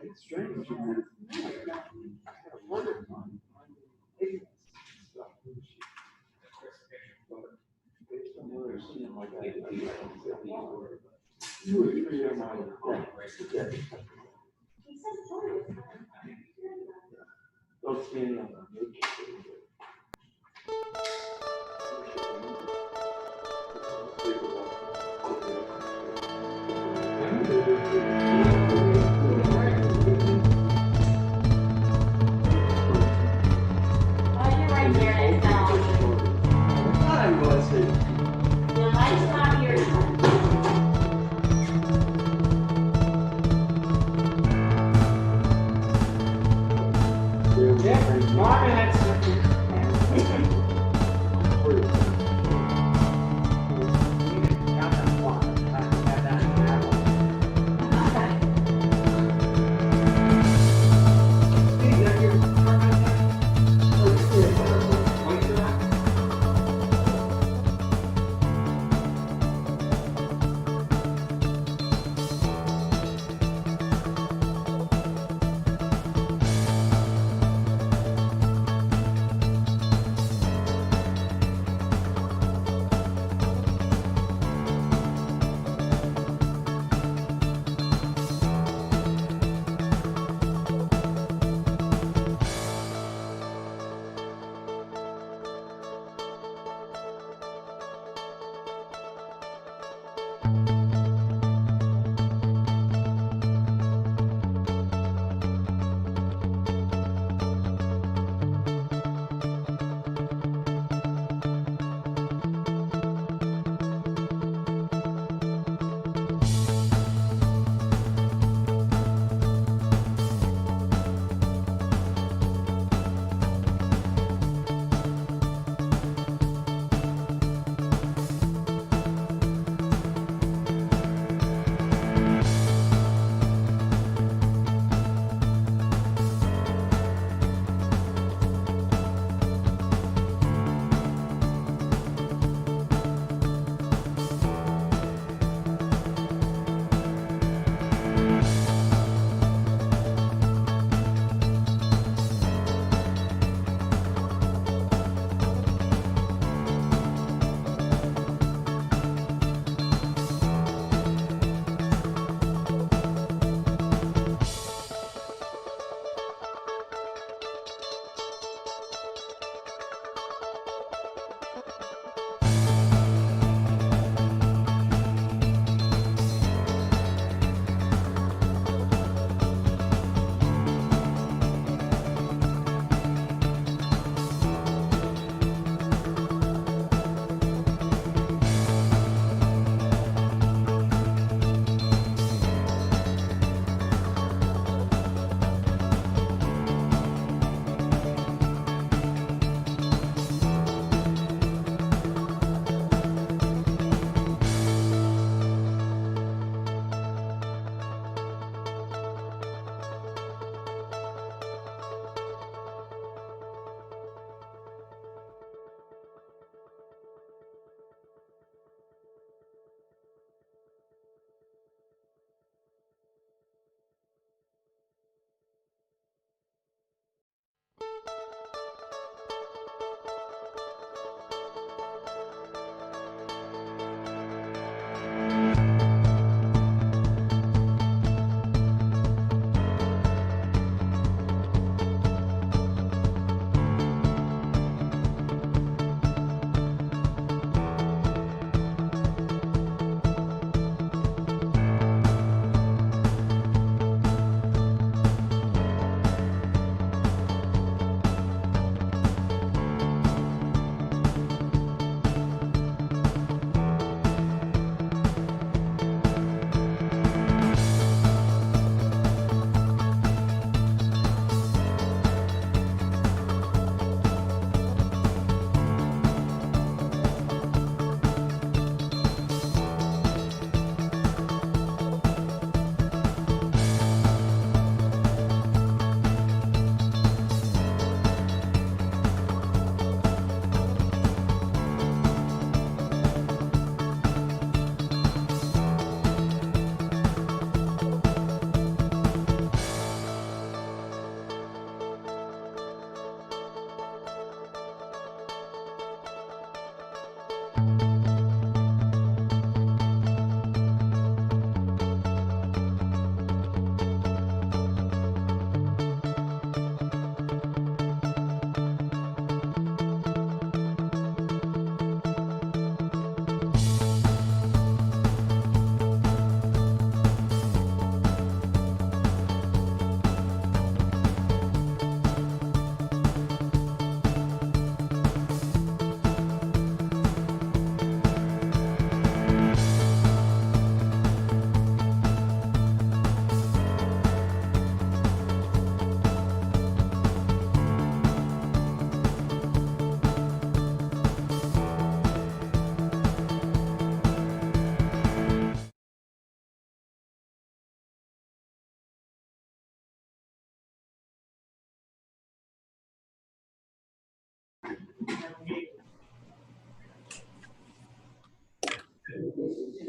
It's strange. Based on what I've seen, like I did, 2 or 3 of my don't stand on the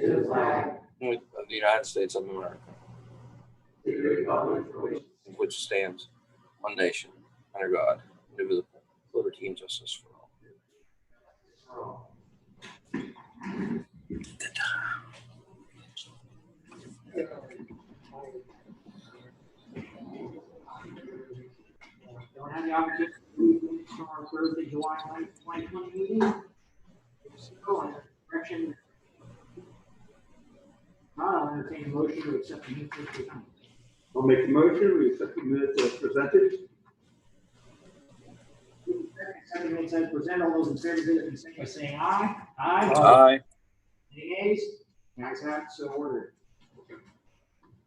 to the flag of the United States of America, of the republic for which which stands one nation under God, indivisible, with liberty and justice for all. Don't have the opportunity to read minutes from our Thursday, July 9th, 2020 meeting. So, in direction, I'll entertain a motion to accept the minutes as presented. I'll make the motion, we accept the minutes as presented. Accept the minutes as presented. All those in favor, do it consent by saying aye. Aye. Aye. Any nays? The ayes have it, so ordered.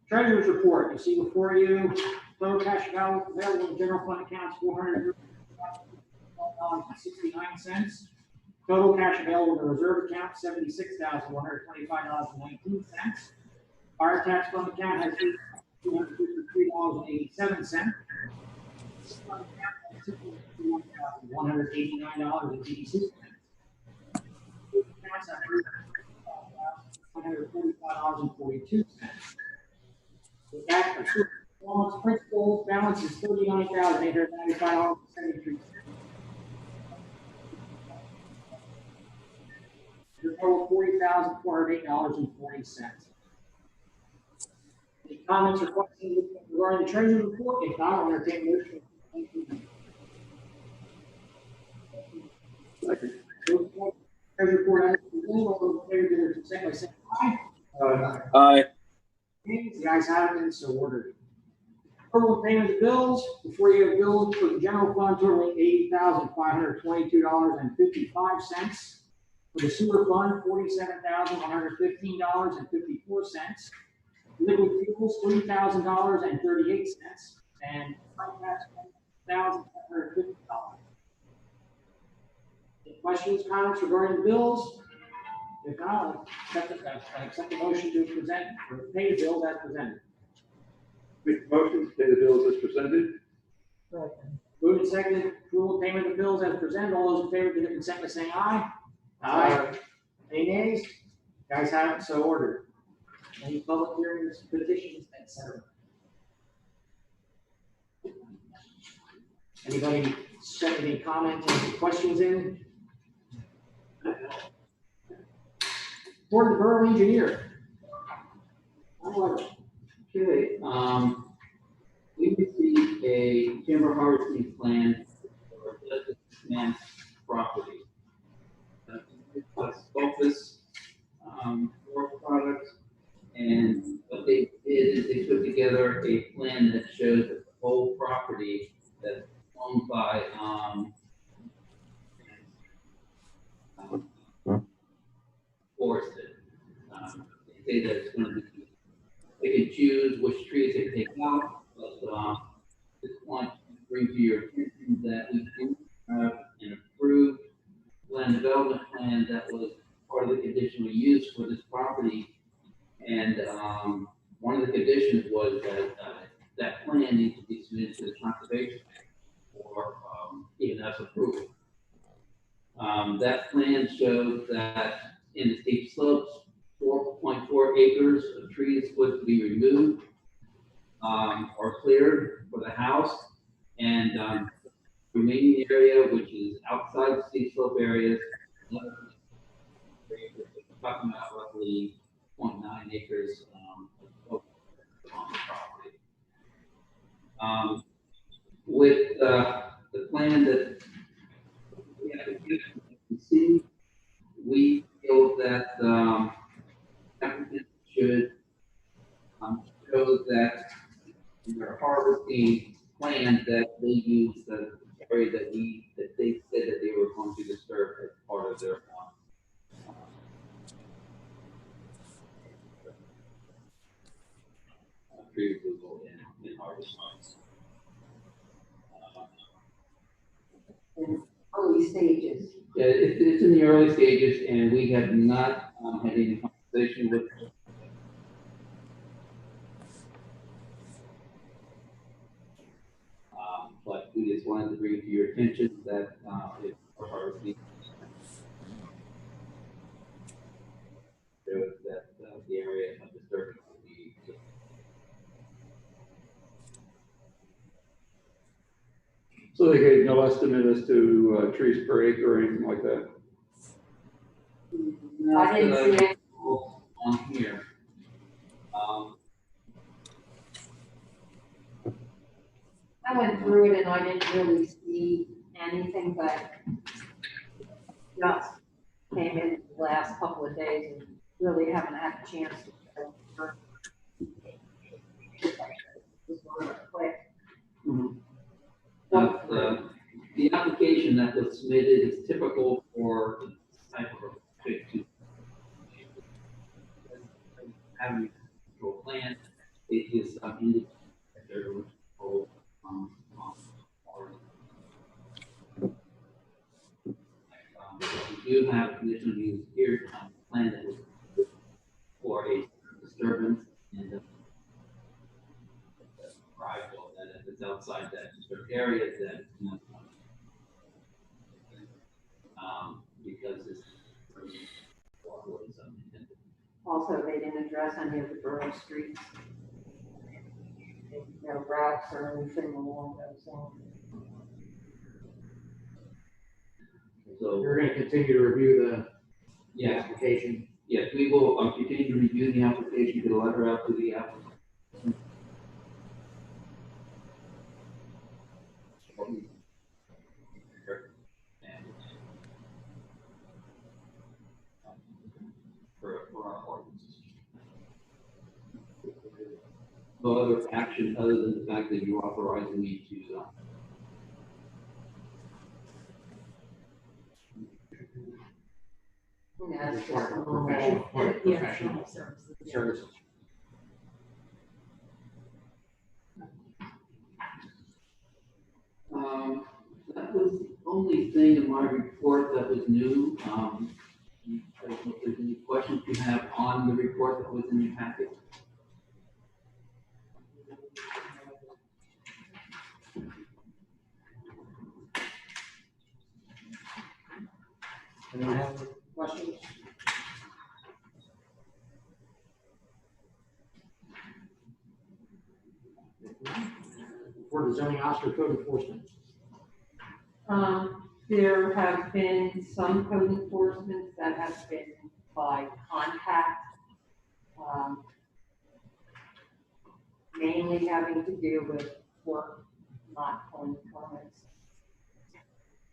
Treasurer's report, you see before you, total cash available in general fund accounts, $412.69. Total cash available in the reserve account, $76,125.19. Fire tax fund account has $253.87. $189.86. Accounts have $145.42. The back of loans principal balance is $39,895.73. The total $40,408.40. Any comments or questions regarding the treasury report? If not, I'll entertain a motion. Treasury report, all those in favor, give their consent by saying aye. Aye. The ayes have it, and so ordered. Approval of payment of bills. Before you have bills for the general fund totaling $80,522.55. For the sewer fund, $47,115.54. Liquid fuels, $3,000.38. And $1,550. Any questions, comments regarding the bills? If not, I accept the motion to present or pay the bills as presented. Make the motion, pay the bills as presented. Moved and seconded, approval of payment of bills as presented. All those in favor, give their consent by saying aye. Aye. Any nays? Guys have it, so ordered. Any public hearings, petitions, etc. Anybody send any comments or questions in? For the Borough Engineer. Okay, we received a timber harvesting plan for this man's property. Focus, work products, and what they did is they put together a plan that shows that the whole property that's owned by, forested. They say that it's going to be, they can choose which trees they take out, but just want to bring to your attention that we do have an approved land development plan that was part of the conditional use for this property. And one of the conditions was that that plan needs to be submitted to the conservation for even us approval. That plan showed that in the steep slopes, 4.4 acres of trees was to be removed or cleared for the house, and remaining area, which is outside the steep slope areas, talking about roughly 0.9 acres on the property. With the plan that we have to see, we feel that applicants should show that in their harvesting plan that they use the area that they said that they were going to disturb as part of their tree removal in harvest months. Early stages. Yeah, it's in the early stages, and we have not had any conversation with. But we just wanted to bring to your attention that if our harvesting shows that the area of disturbance will be. So they gave no estimate as to trees per acre or anything like that? I didn't see it. On here. I went through it and I didn't really see anything, but just came in the last couple of days and really haven't had a chance to go through. Just wanted to click. The application that was submitted is typical for this type of a having a control plan. It is indicated that there was we do have conditional use here plan that was for a disturbance and that if it's outside that disturbed area, that it's not because it's Also, they didn't address any of the borough streets. No routes or anything along those lines. So You're gonna continue to review the yeah, application. yes, we will continue to review the application, get a letter out to the applicant. For our ordinances. No other action other than the fact that you're authorizing me to Yeah, it's just Part of normal. professional services. That was the only thing in my report that was new. I don't know if there's any questions you have on the report that was in your packet. Anyone have any questions? For the zoning officer code enforcement. There have been some code enforcements that have been by contact, mainly having to do with work not pulling permits,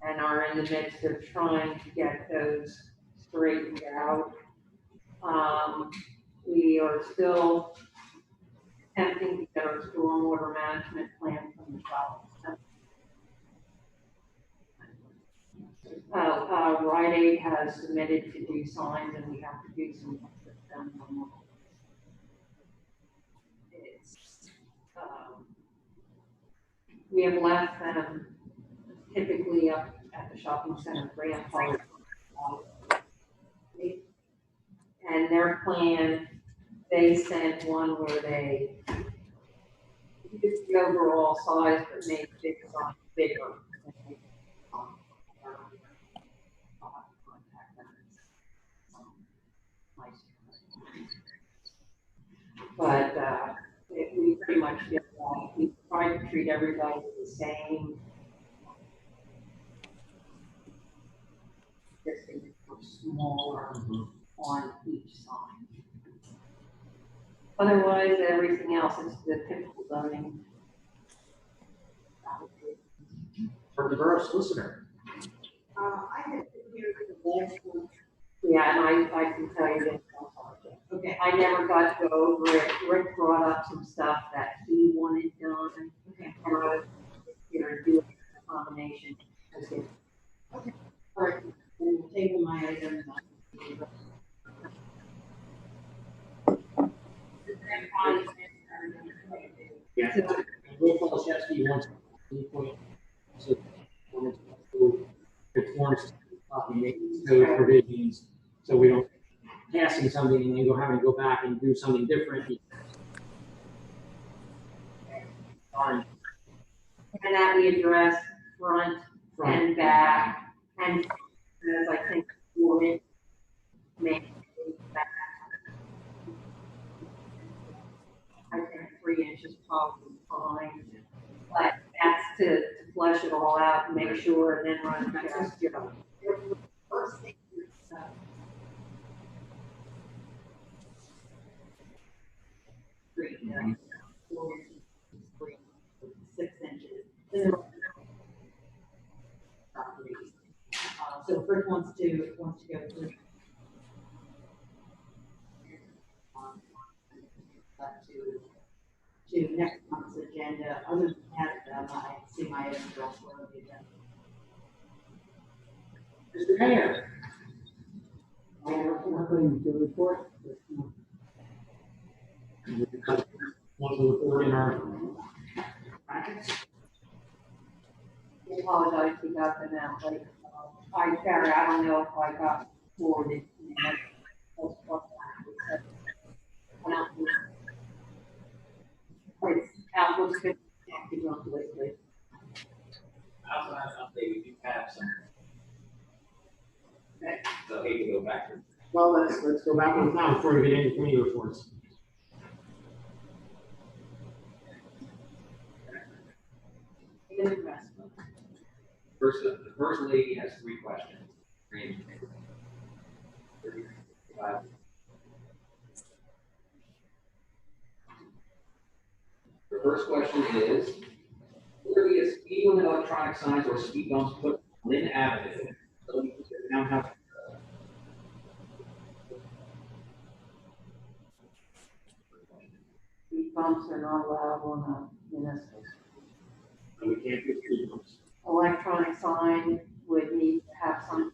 and are in the midst of trying to get those straightened out. We are still attempting to get our stormwater management plan from the south. Rite Aid has submitted to do signs, and we have to do some work with them. It's, we have left them typically up at the shopping center grandfather. And their plan, they sent one where they reduced the overall size, but made the big sign bigger. But we pretty much did that. We tried to treat everybody the same. Just a little smaller on each side. Otherwise, everything else is the typical zoning. For the borough solicitor. I had been here for the last one. Yeah, and I can tell you this. Okay. I never got to go over it. Rick brought up some stuff that he wanted done. Okay. And I was here to do a combination. Okay. All right. Then we'll table my item. Yeah. Will Polishevsky wants to point, so conforms to code provisions, so we don't passing something and then having to go back and do something different. And that we address front and back, and as I think, for it, maybe back. 3 inches probably fine. But that's to flush it all out and make sure and then run it past, you know. First thing is, three, 4 inches, 6 inches. Then there are properties. So the first wants to go through. To next month's agenda. Other than that, I see my other girls will be done. Mr. Mayor. Nothing to report. Want to report in our packets? I apologize, we got them out late. Carrie, I don't know if I got forwarded. It's out, looks good. Active on the list. I also have an update, we do have some. Okay, So I hate to go backwards. well, let's go backwards now before we get into committee reports. The first lady has 3 questions. The first question is, will there be a speed limit electronic signs or speed bumps put on Lynn Avenue? So we can get down how- Speed bumps are not allowed on a municipal. And we can't do speed bumps. Electronic sign would need to have some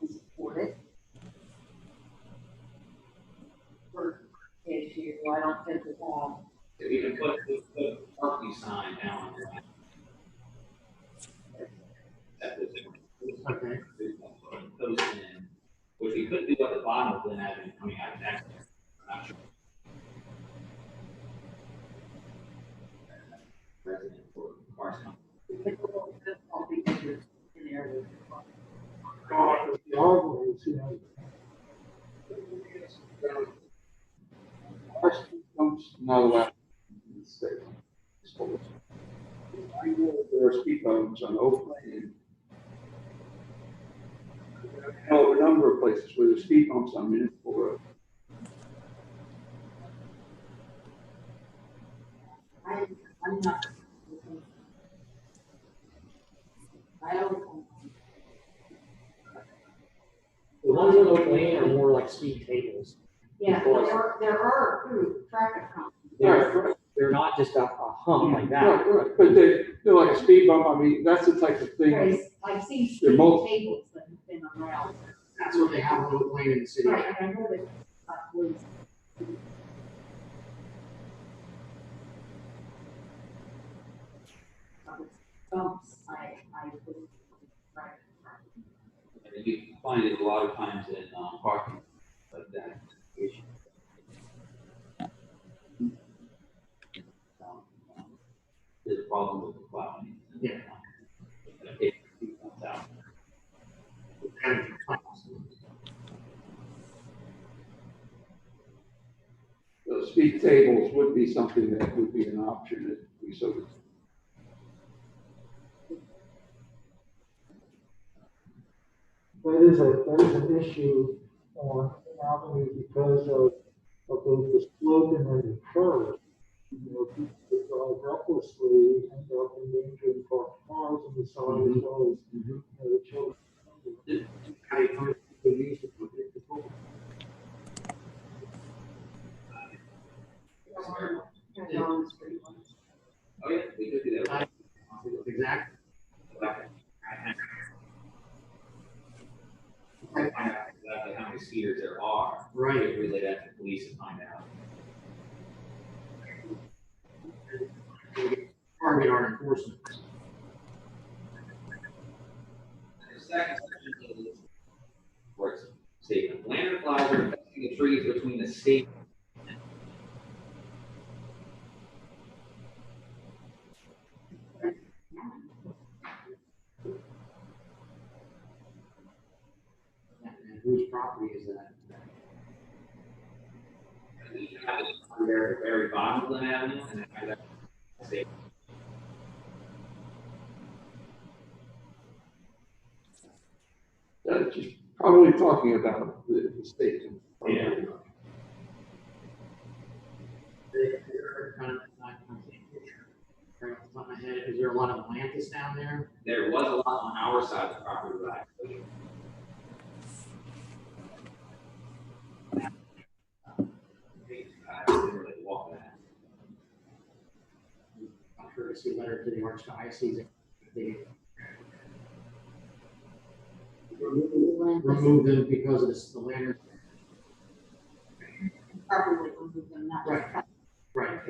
to support it. For issue, I don't think we have. If we can put the parking sign down on there. That was Okay. post in, which we could do at the bottom of Lynn Avenue coming out of next. I'm not sure. Resident for cars coming. It's a little difficult because you're in there with. The argument is, you know, Our speed bumps not allowed in the state. I know there are speed bumps on Oak Lane. I know a number of places where there's speed bumps on municipal road. I'm not. I don't. The ones on Oak Lane are more like speed tables. Yeah, there are approved traffic cones. They're not just a hump like that. Right, but they're like a speed bump. I mean, that's the type of thing. I've seen They're speed multi- tables that have been around. That's what they have on Oak Lane in the city. Right, and I know that, was. Bumps, I was, right. And you find it a lot of times in parking, like that issue. There's a problem with the plowing. Yeah. It comes out. Those speed tables would be something that would be an option if we so. that is an issue on Avenue because of both the slope and then the curve. You know, people that drive recklessly end up endangering parked cars on the side as well as, you know, the children. How do you find the use to put it? Oh, yeah, we could do that. Exactly. I find out exactly how many speeders there are. Right. Relay that to police to find out. Target our enforcement. The second section is where it's statement. Land and flies are affecting the trees between the state. And whose property is that? We have it Under very, very bottom of Lynn Avenue, and then I left. Just probably talking about the state. Yeah. Right off the top of my head, is there a lot of Atlantis down there? There was a lot on our side of the property, but I didn't really walk that. I'm courtesy letter to the Archdiocese. They remove them because of the lantern. Properly remove them, not just cut. Right.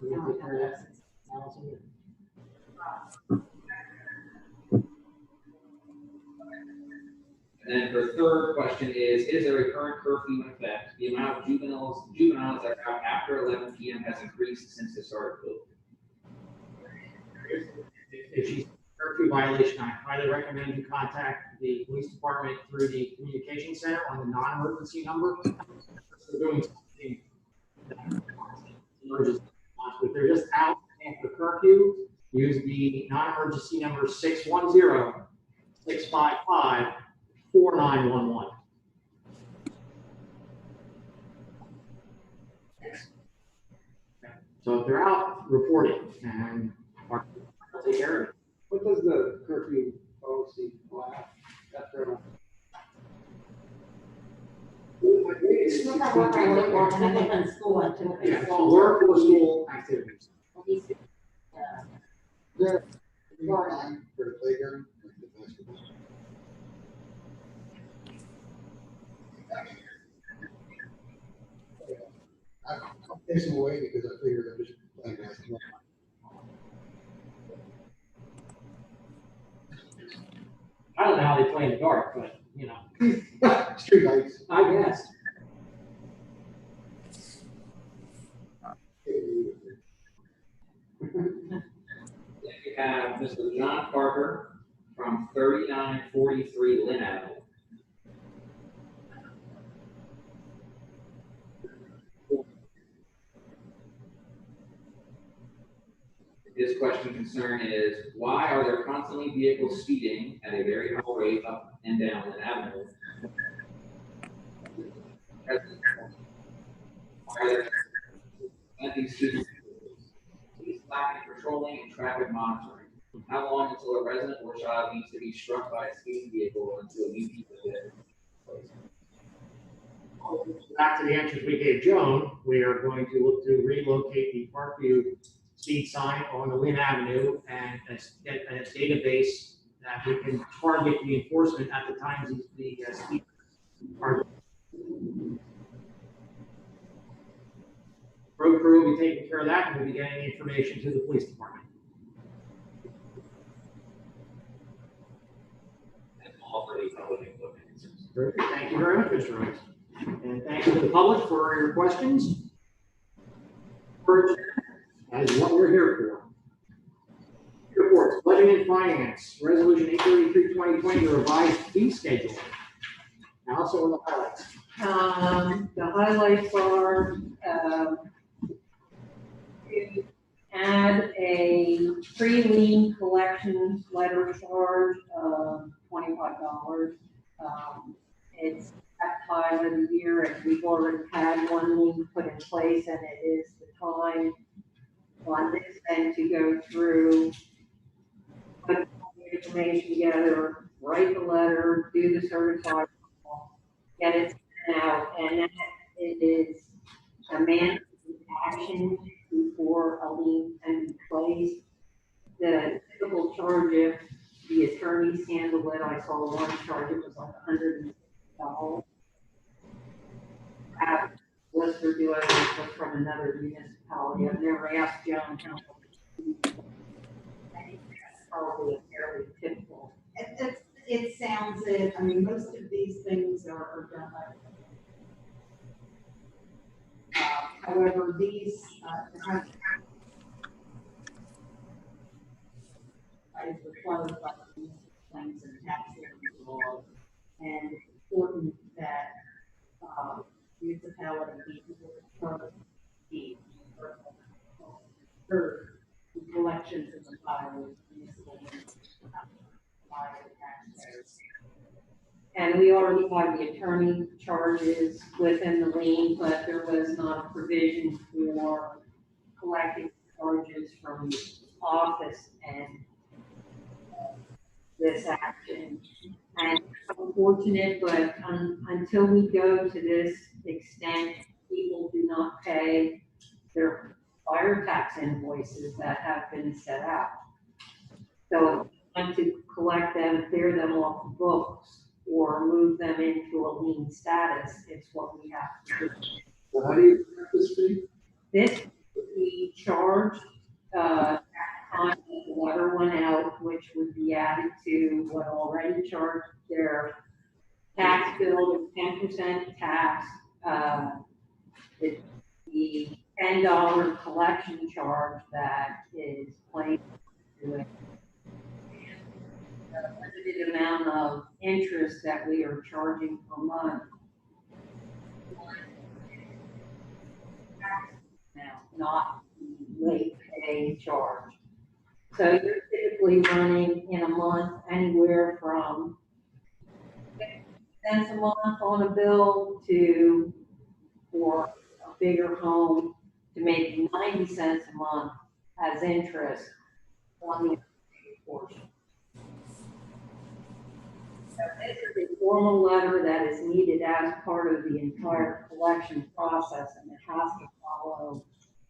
We can take care of that. Allison? And then her third question is there a current curfew in effect? The amount of juveniles that are out after 11 p.m. has increased since the start of COVID. If she's curfew violation, I highly recommend you contact the police department through the communication center on the non-emergency number. They're doing something emergency. If they're just out after curfew, use the non-emergency number 610-655-4911. So if they're out, report it, and our will take care of it. What does the curfew policy allow? It's not work I work on, and I live in school until. Yeah, so work or school activities. Garden. For the playground, like the basketball. I'll take them away because I figured I'm just playing basketball. I don't know how they play in the dark, but, you know, Street lights. I guess. You have Mr. John Parker from 3943 Lynn Avenue. His concern is, why are there constantly vehicles speeding at a very high rate up and down Lynn Avenue? Why are there these students lacking patrolling and traffic monitoring? How long until a resident or child needs to be struck by a speeding vehicle until new people get it? Back to the answers we gave Joan, we are going to look to relocate the Parkview speed sign on the Lynn Avenue and get a database that we can target the enforcement at the times the speed are. Road crew will be taking care of that, and we'll be getting the information to the police department. And all for the public input. Perfect. Thank you very much, Mr. Rhodes. And thank you to the public for your questions. That is what we're here for. Reports, budget and finance, resolution 833/2020, the revised fee schedule. Allison, what are the highlights? The highlights are, to add a pre-lien collection letter charge of $25. It's that time of the year, and we've already had one lien put in place, and it is the time on this end to go through, put the information together, write the letter, do the certified, get it sent out, and then it is a mandatory action before a lien can be placed. The typical charge, if the attorneys handle it, I saw one charge, it was like $100. Lister do it from another municipality. I've never asked Joan how much. I think that's probably a fairly typical. It sounds it, I mean, most of these things are done by. However, these, is required by the municipal lands and tax laws, and important that, municipality be able to the collections of the fire municipal lands, by the taxpayers. And we already have the attorney charges within the lien, but there was not a provision for collecting charges from the office and this action. And it's unfortunate, but until we go to this extent, people do not pay their fire tax invoices that have been set out. So if we want to collect them, clear them off the books, or move them into a lien status, it's what we have to do. Well, how do you track this fee? This, we charge, at the time the letter went out, which would be added to what already charged their tax bill of 10% tax, the $10 collection charge that is claimed to it. The limited amount of interest that we are charging per month. Now, not the late pay charge. So you're typically running in a month anywhere from 50 cents a month on a bill to, for a bigger home, to making 90 cents a month as interest on the portion. So this is a formal letter that is needed as part of the entire collection process, and it has to follow.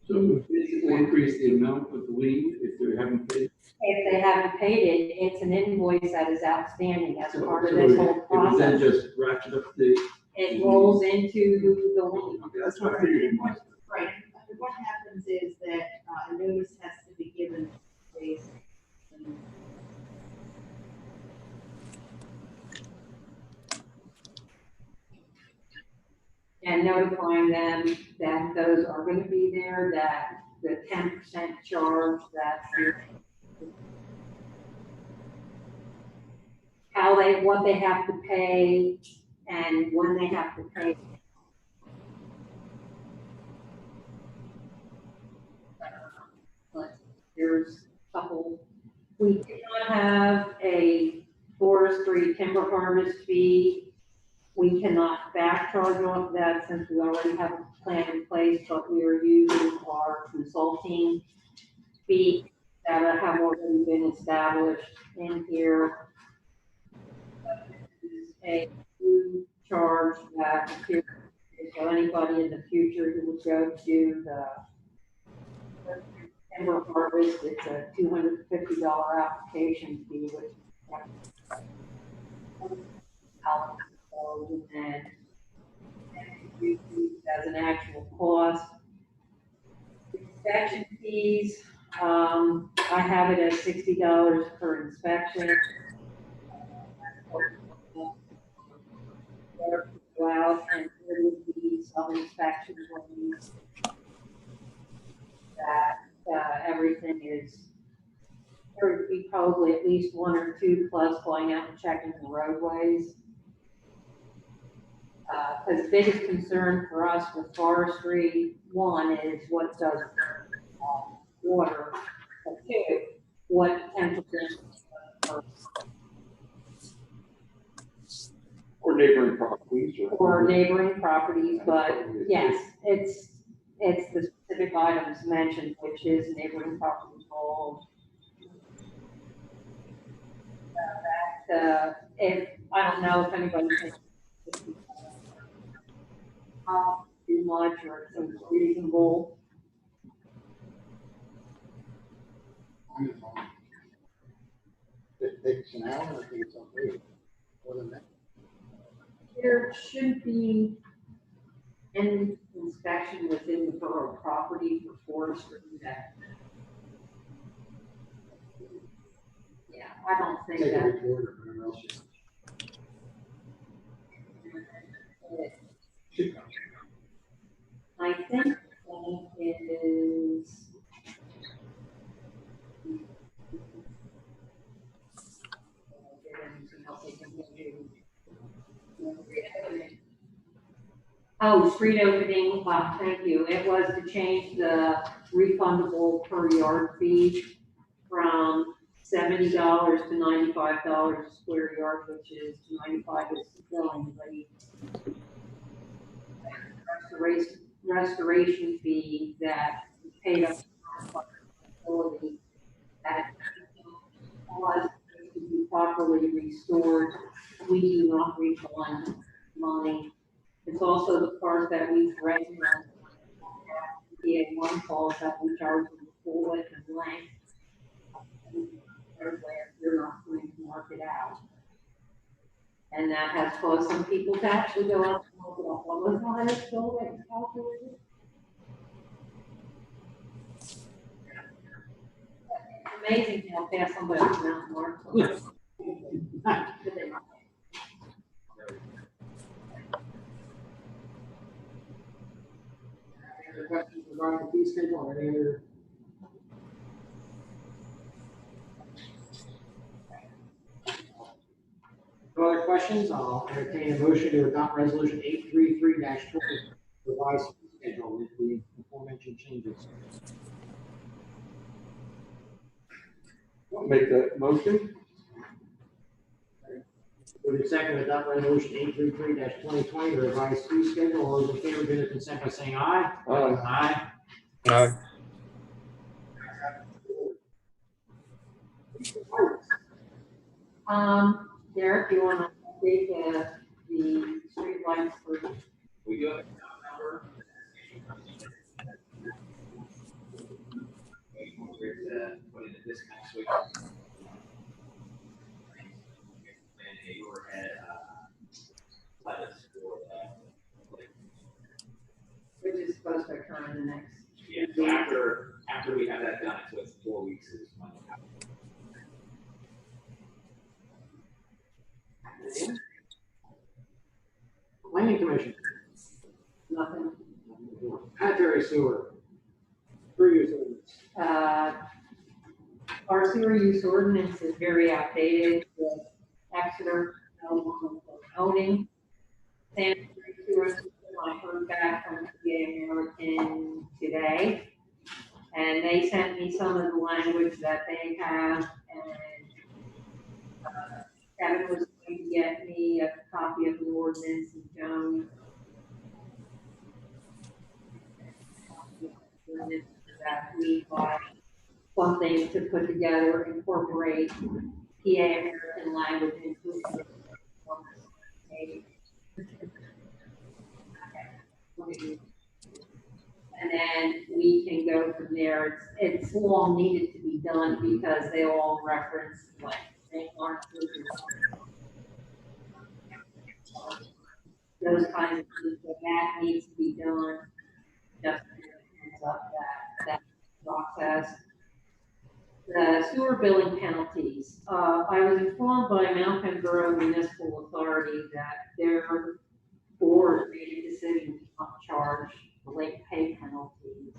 So it basically increase the amount of the lien if they haven't paid. If they haven't paid it, it's an invoice that is outstanding as So- part of so this whole it would then process. just ratchet up the. It rolls into the lien. Okay, that's what I figured it was. Right, what happens is that, a notice has to be given based on And notifying them that those are gonna be there, that the 10% charge, that's how they, what they have to pay, and when they have to pay. But there's a couple, we did not have a forestry timber harvest fee. We cannot back charge off that since we already have a plan in place, but we are using our consulting fee that have already been established in here. This is a new charge that appears, so anybody in the future who would go to the timber harvest, it's a $250 application fee, which and then as an actual cost. Inspection fees, I have it at $60 per inspection. Go out and there would be some inspections that everything is, there would be probably at least one or two plus going out and checking the roadways. Because the biggest concern for us with forestry, one, is what does water, but two, what temperature. Or neighboring properties. Or neighboring properties, but yes, it's the specific items mentioned, which is neighboring properties involved. If, I don't know if anybody thinks too much or it seems reasonable. It takes an hour, I think it's okay, more than that. There should be an inspection within the borough property for forestry that. Yeah, I don't think Take a that. report or whatever else you. I think that is. Anything else I can do? Oh, street opening, thank you. It was to change the refundable per yard fee from $70 to $95 a square yard, which is 95 is the going rate. Restoration fee that we paid up facility that was to be properly restored. We do not refund money. It's also the part that we threatened the one calls that we charge them full width and length. You're not going to mark it out. And that has caused some people to actually go out and look it up. What was the highest bill that was calculated? It's amazing how fast somebody can outmark something. But they're not. Any other questions regarding the fee schedule or any other? No other questions? I'll entertain a motion to adopt resolution 833-20, revised fee schedule with the aforementioned changes. I'll make that motion. Moving and second to adopt resolution 833-2020, the revised fee schedule. All those in favor, give their consent by saying aye. Aye. Aye. Derek, you want to update the street lights for? We got a number. Put in a discount switch. And a overhead, lettuce for, Which is supposed to occur in the next. yeah, so after we have that done, so it's 4 weeks is money. Planning Commission. Nothing. Sanitary Sewer. Through use ordinance. Our sewer use ordinance is very outdated with Exeter no longer owning sanitary sewer system. I heard back from the American today, and they sent me some of the language that they have, and Kevin was going to get me a copy of the ordinance, and Joan that we bought something to put together, incorporate PA American language into it. And then we can go from there. It's long needed to be done because they all reference like St. Lawrence. Those kinds of things, so that needs to be done. Just heads up that process. The sewer billing penalties. I was informed by Mountain Borough Municipal Authority that their board made a decision to not charge the late pay penalties.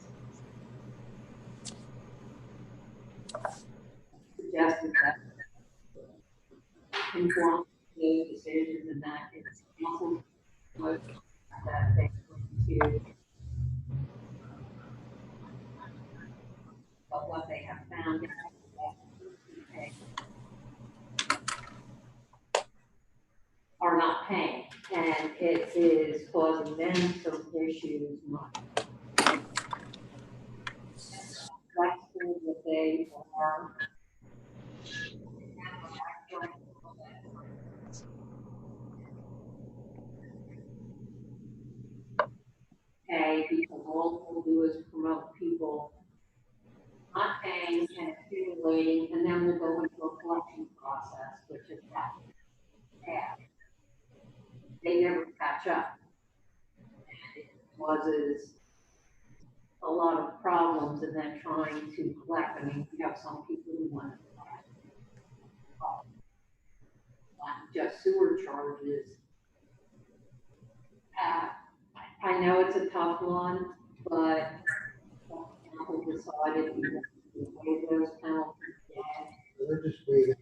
Suggested that inform those decisions and that it's also that they going to, but what they have found is are not paying, and it is causing them some issues. Flexible that they are. Pay because all we'll do is promote people not paying and accumulating, and then we'll go into a collection process, which is that. They never catch up. And it causes a lot of problems and then trying to collect. I mean, we have some people who want to collect. Just sewer charges. I know it's a tough one, but council decided we want to waive those penalties. They're just waiting.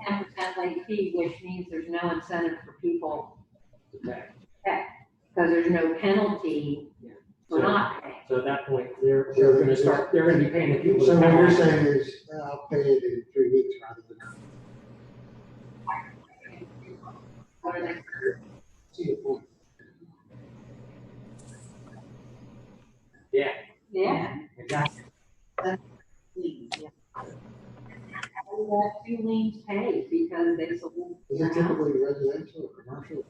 10% late fee, which means there's no incentive for people Okay. to pay. because there's no penalty Yeah. for not paying. So at that point, they're gonna be paying the people. So that what have you're it. saying is, I'll pay it in 3 weeks rather than. What are they? See the point. Yeah, Yeah. exactly. How do that 2 liens paid because they sold Is their it house? typically residential or commercial?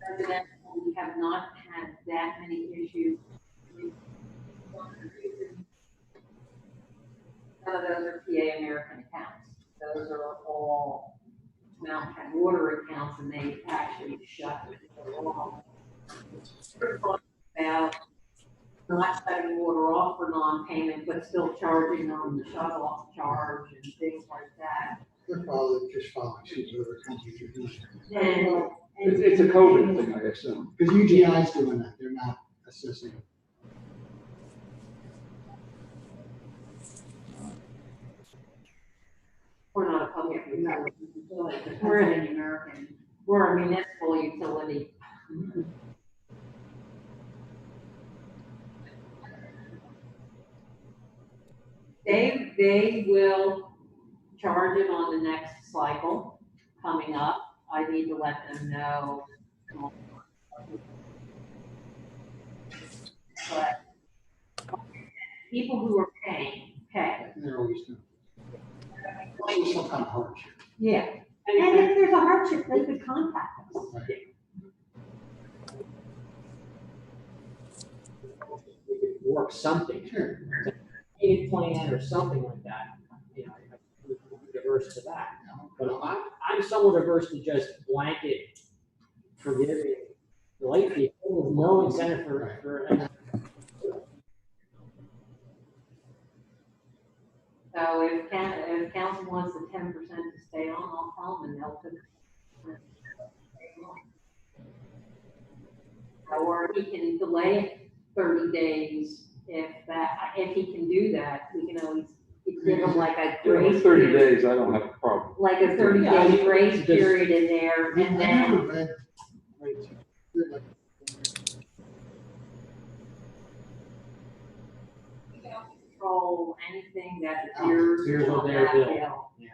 Residential, we have not had that many issues. None of those are PA American accounts. Those are all Mount Penn water accounts, and they actually shut it off. About not shutting water off for non-payment, but still charging them the shut-off charge and things like that. They're probably just following suit with other companies are doing. And It's a COVID thing, I assume. Because UGI's doing that, they're not assessing. we're not a public utility. We're an American, we're a municipal utility. They will charge it on the next cycle coming up. I need to let them know. But people who are paying, pay. They're always doing. Always some kind of hardship. Yeah. And if there's a hardship, they could contact us. We could work something, Sure. a plan or something like that, you know, we're averse to that. But I'm somewhat averse to just blanket forgiving the late fee, with no incentive for. So if council wants the 10% to stay on, I'll tell them and they'll put it. Or he can delay it 30 days if he can do that, we can always give him like a grace 30 period. days, I don't have a problem. Like a 30-day grace period in there, and then control anything that appears on their that bill. bill. Yeah.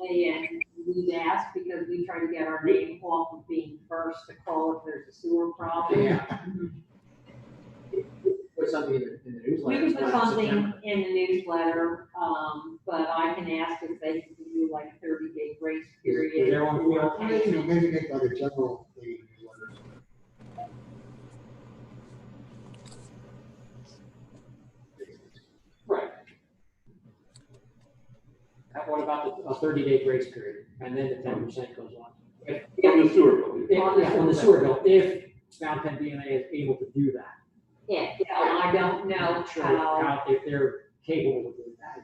And we ask because we try to get our name off of being first to call if there's a sewer problem. Yeah. Put something in the We newsletter. can put something in the newsletter, but I can ask if they can do like a 30-day grace period. Is everyone feel okay? You know, maybe make like a general thing. Right. What about a 30-day grace period, and then the 10% goes on? On the sewer bill. On the sewer bill, if Mount Penn BMA is able to do that. Yeah, and I don't know Not sure how, if they're capable of doing that.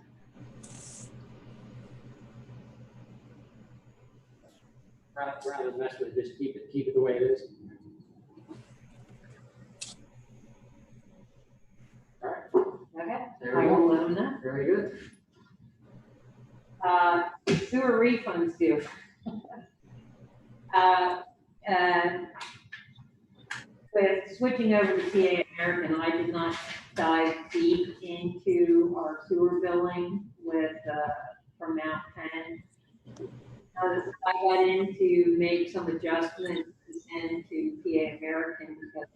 Rather than mess with it, just keep it the way it is. All right, okay, there I we will go. let them know. Very good. Sewer refunds due. With switching over to PA American, I did not dive deep into our sewer billing with, from Mount Penn. I got in to make some adjustments into PA American because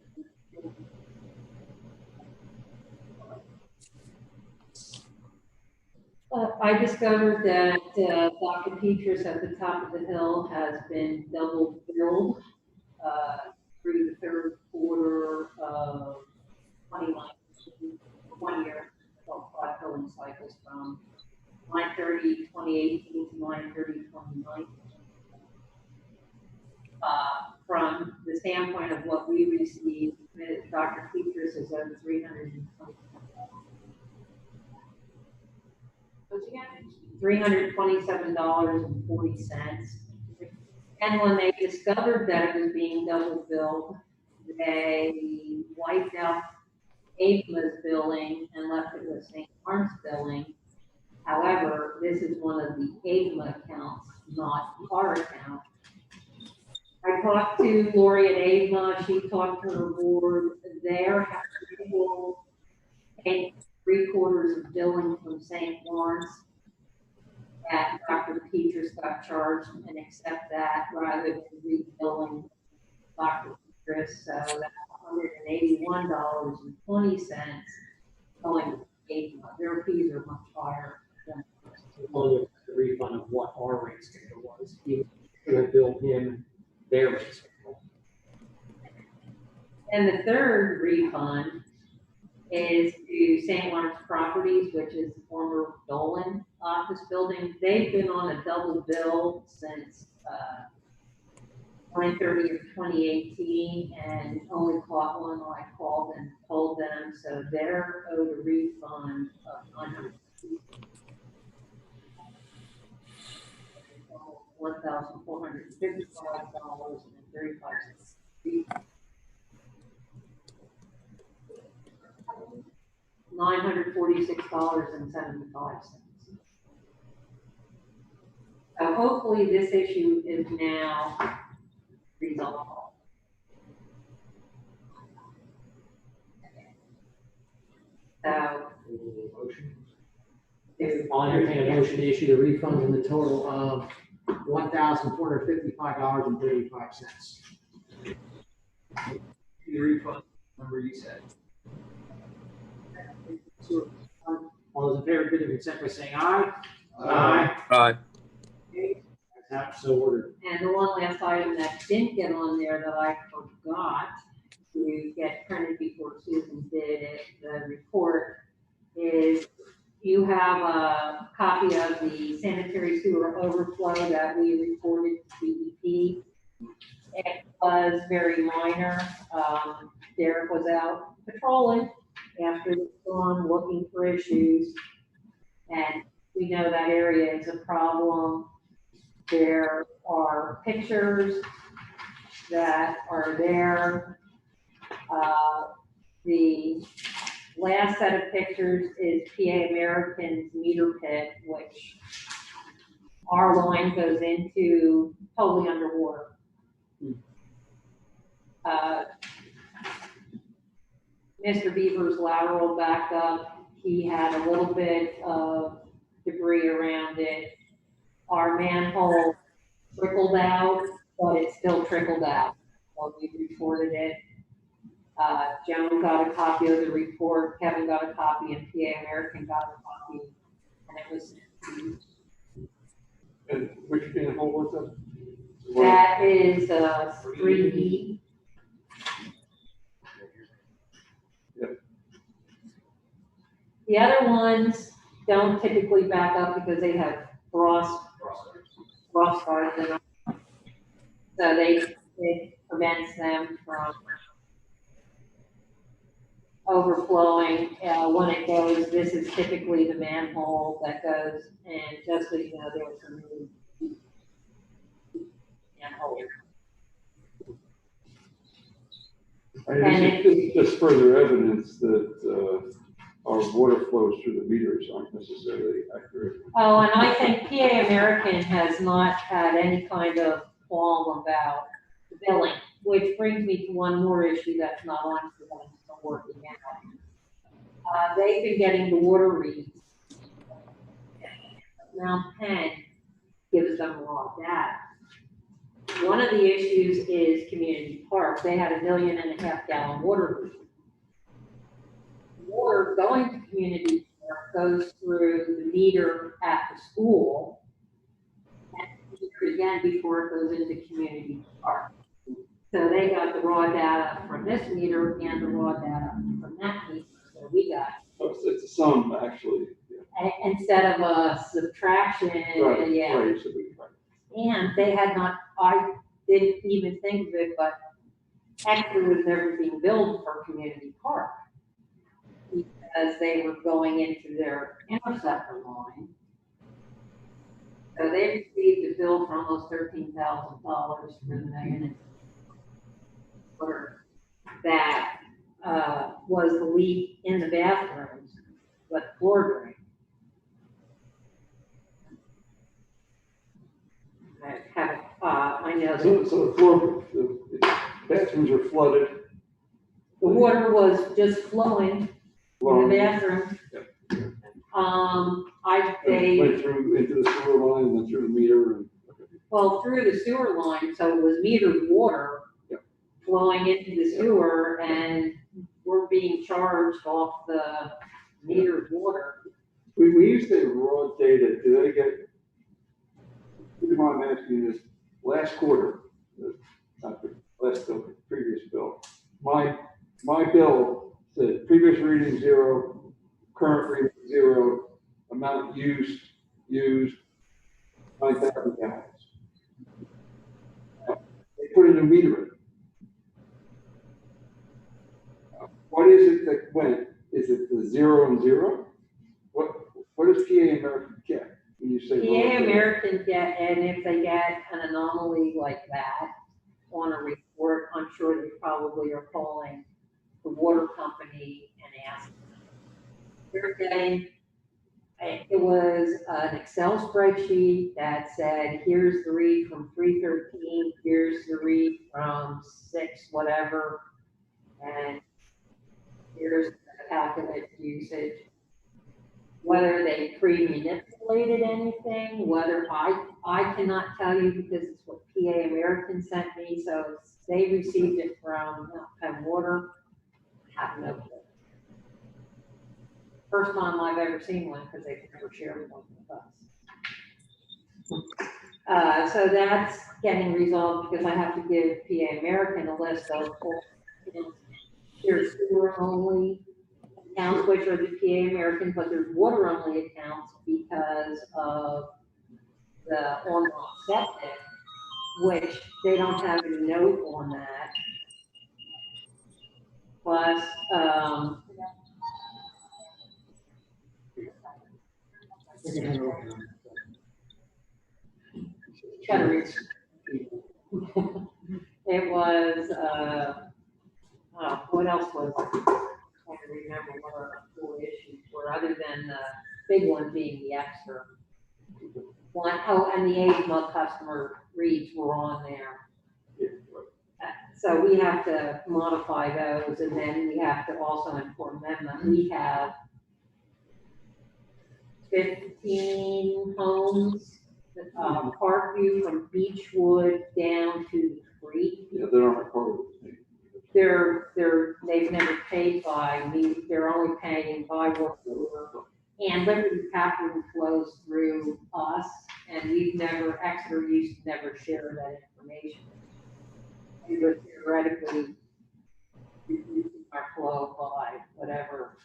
I discovered that Dr. Petrus at the top of the hill has been double billed through the third quarter of 2019, 1 year, well, 5 billing cycles from 9/30/2018 to 9/30/2019. From the standpoint of what we received, Dr. Petrus is over $327. $327.40. And when they discovered that it was being double billed, they wiped out Ava's billing and left it with St. Lawrence billing. However, this is one of the AGMA accounts, not our account. I talked to Lori at AGMA, she talked to her board, they're happy to pay 3/4 of billing from St. Lawrence. That Dr. Peters got charged and accept that rather than rebilling Dr. Peters, so that's $181.20 going to AGMA. Their fees are much higher than. Well, the refund of what our rate schedule was. You could have billed him their rate schedule. And the third refund is to St. Lawrence Properties, which is the former Dolan office building. They've been on a double bill since 9/30 of 2018 and only caught one when I called and told them, so they're owed a refund of $1,455.35. $946.75. So hopefully this issue is now resolved. So. I'll entertain a motion to issue the refund in the total of $1,455.35. The refund number you said. All those in favor, give their consent by saying aye. Aye. Aye. That's so ordered. And the one last item that didn't get on there that I forgot to get printed before Susan did it, the report, is you have a copy of the sanitary sewer overflow that we reported to DEP. It was very minor. Derek was out patrolling after the storm, looking for issues. And we know that area is a problem. There are pictures that are there. The last set of pictures is PA American's meter pit, which our line goes into totally underwater. Mr. Beaver's lateral backed up. He had a little bit of debris around it. Our manhole trickled out, but it still trickled out. So we reported it. Joan got a copy of the report, Kevin got a copy, and PA American got a copy, and it was. And which manhole was that? That is 3E. Yep. The other ones don't typically back up because they have frost scars in them. So it prevents them from overflowing. When it goes, this is typically the manhole that goes, and just so you know, there was some really deep manhole. And it's just further evidence that our water flows through the meters aren't necessarily accurate. Oh, and I think PA American has not had any kind of qualm about the billing, which brings me to one more issue that's not on for them, still working out. They've been getting the water reads. Mount Penn gives them raw data. One of the issues is Community Park. They had a 1.5 million gallon water read. Water going to Community Park goes through the meter at the school and again before it goes into Community Park. So they got the raw data from this meter and the raw data from that meter. So we got. Oh, it's a sum, actually. Yeah. Instead of a subtraction, Right, yeah. right, so right. And they had not, I didn't even think of it, but Hector was never being billed for Community Park because they were going into their interceptor line. So they received a bill for almost $13,000 for the million. That was the leak in the bathrooms, but floor drain. I know that So the bathrooms are flooded. the water was just flowing in the bathroom. They Went through into the sewer line, went through the meter and. well, through the sewer line, so it was metered water Yep. flowing into the sewer, and we're being charged off the metered water. We used to have raw data, do they get, the reason why I'm asking this, last quarter, not the last bill, the previous bill, my bill said previous reading 0, current reading 0, amount used 9,000 gallons. They put in a meter in. What is it that went? Is it the 0 and 0? What does PA American get when you say? PA American get, and if they get an anomaly like that on a report, I'm sure they probably are calling the water company and asking. They're getting, it was an Excel spreadsheet that said, here's the read from 313, here's the read from 6 whatever, and here's the calculated usage. Whether they pre-manipulated anything, whether I cannot tell you because it's what PA American sent me, so they received it from Penn Water. Have no clue. First time I've ever seen one because they've never shared one with us. So that's getting resolved because I have to give PA American a list of there's sewer only accounts, which are the PA American, but there's water only accounts because of the on-lot septic, which they don't have a note on that. Plus, it was, what else was it? I can't remember what our four issues were, other than the big one being the extra one. Oh, and the age mug customer reads were on there. So we have to modify those, and then we have to also inform them that we have 15 homes, Parkview from Beechwood down to the creek. Yeah, they're not part of it. They've never paid by me, they're only paying by work order. And Liberty Capital flows through us, and we've never, Exeter used to never share that information. We would theoretically reduce our flow by whatever.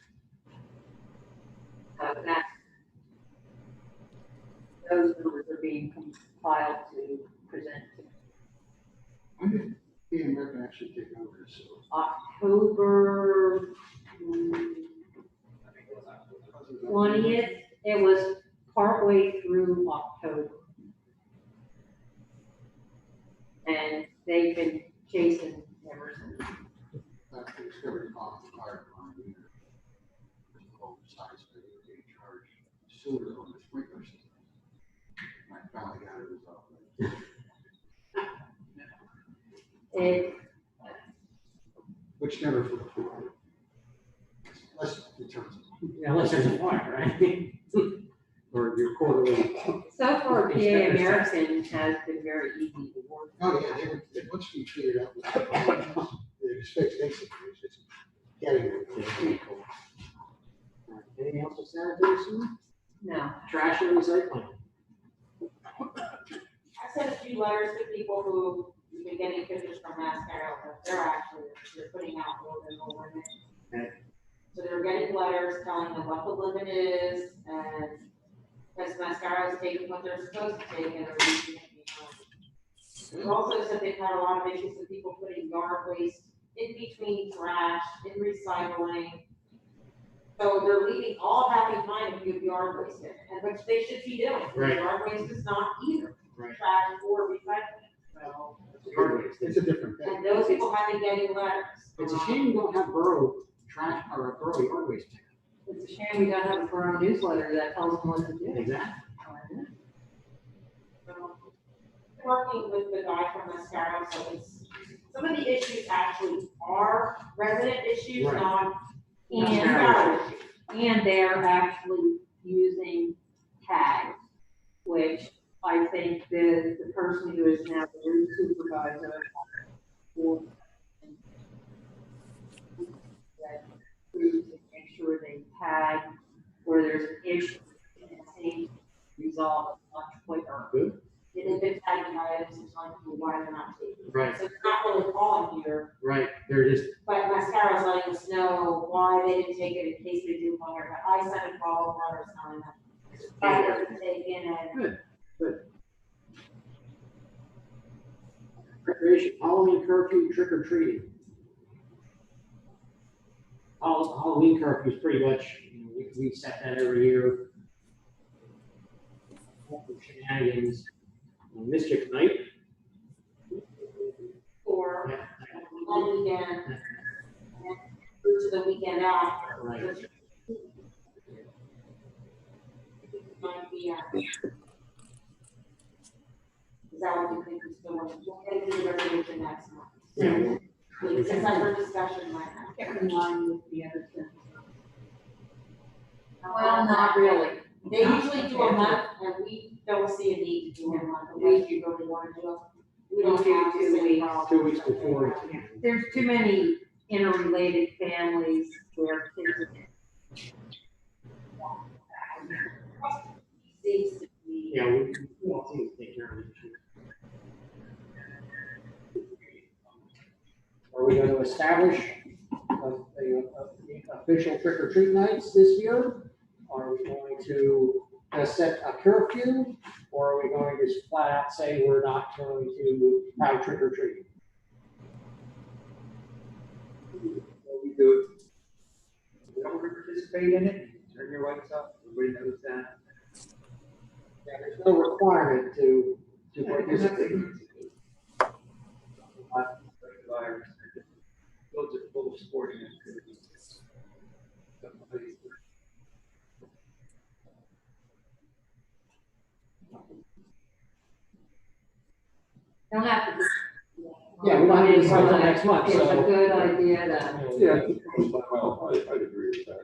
Those numbers are being compiled to present to. When did PA American actually take over? So October 20th, it was partway through October. And they've been chasing ever since. they discovered off the fire line here. Oversized, they charge sewer on the sprinkler system. I finally got it resolved. Which never for the floor. Less deterrents. Unless there's a fire, right? Or your quarterly. So far, PA American has been very easy to work. Oh, yeah, once we figured out what the problem is, they just fixed basic issues. Getting it. Anything else with sanitary sewer? No. Trash and recycling. I sent a few letters to people who have been getting pictures from Mascaro, but they're putting out more than the limit. Okay. So they're getting letters telling them what the limit is, and because Mascaro is taking what they're supposed to take and they're leaving it behind. They also said they've had a lot of issues with people putting yard waste in between trash, in recycling. So they're leaving all that behind if you have yard waste in it, and which they should be doing. Right. Yard waste is not either. Right. Trash or recycling. So, It's a different thing. and those people have been getting letters. It's a shame we don't have borough trash or a borough yard waste pickup. It's a shame we don't have a borough newsletter that tells them what to do. Exactly. working with the guy from Mascaro, so it's, some of the issues actually are resident issues, Right. not And, Mascaro issues. and they're actually using tags, which I think the person who is now the road supervisor will that proves to make sure they tag where there's an issue and things resolved much quicker. Good. They've been tagging items and telling people why they're not taking. Right. So it's not really calling here, Right, they're just, but Mascaro's letting us know why they didn't take it in case they do want it, but I sent a follow-up letter telling them. I wasn't taken and recreation, Halloween curfew, trick or treating. Halloween curfew is pretty much, you know, we set that every year. Shenanigans, mischief night. for Yeah. one weekend, and through to the weekend after. Right. which might be, is that what you think we still want to, we'll get into the resolution next month. Yeah. It's a separate discussion right now. In line with the other things. Well, not really. They usually do a month, and we don't see a need to do a month, unless you really want to do it. We don't have to say 2 weeks before. There's too many interrelated families where kids Seems to be. Yeah, we want to take care of it. Are we going to establish official trick or treat nights this year? Are we going to set a curfew, or are we going to just flat out say we're not going to have trick or treat? We do it. We don't participate in it, turn your lights up, everybody knows that. Yeah, there's no requirement to participate. Those are full of sporting activities. don't have to. Yeah, we don't need to decide until next month, It's a so. good idea to. Yeah, well, I'd agree with that.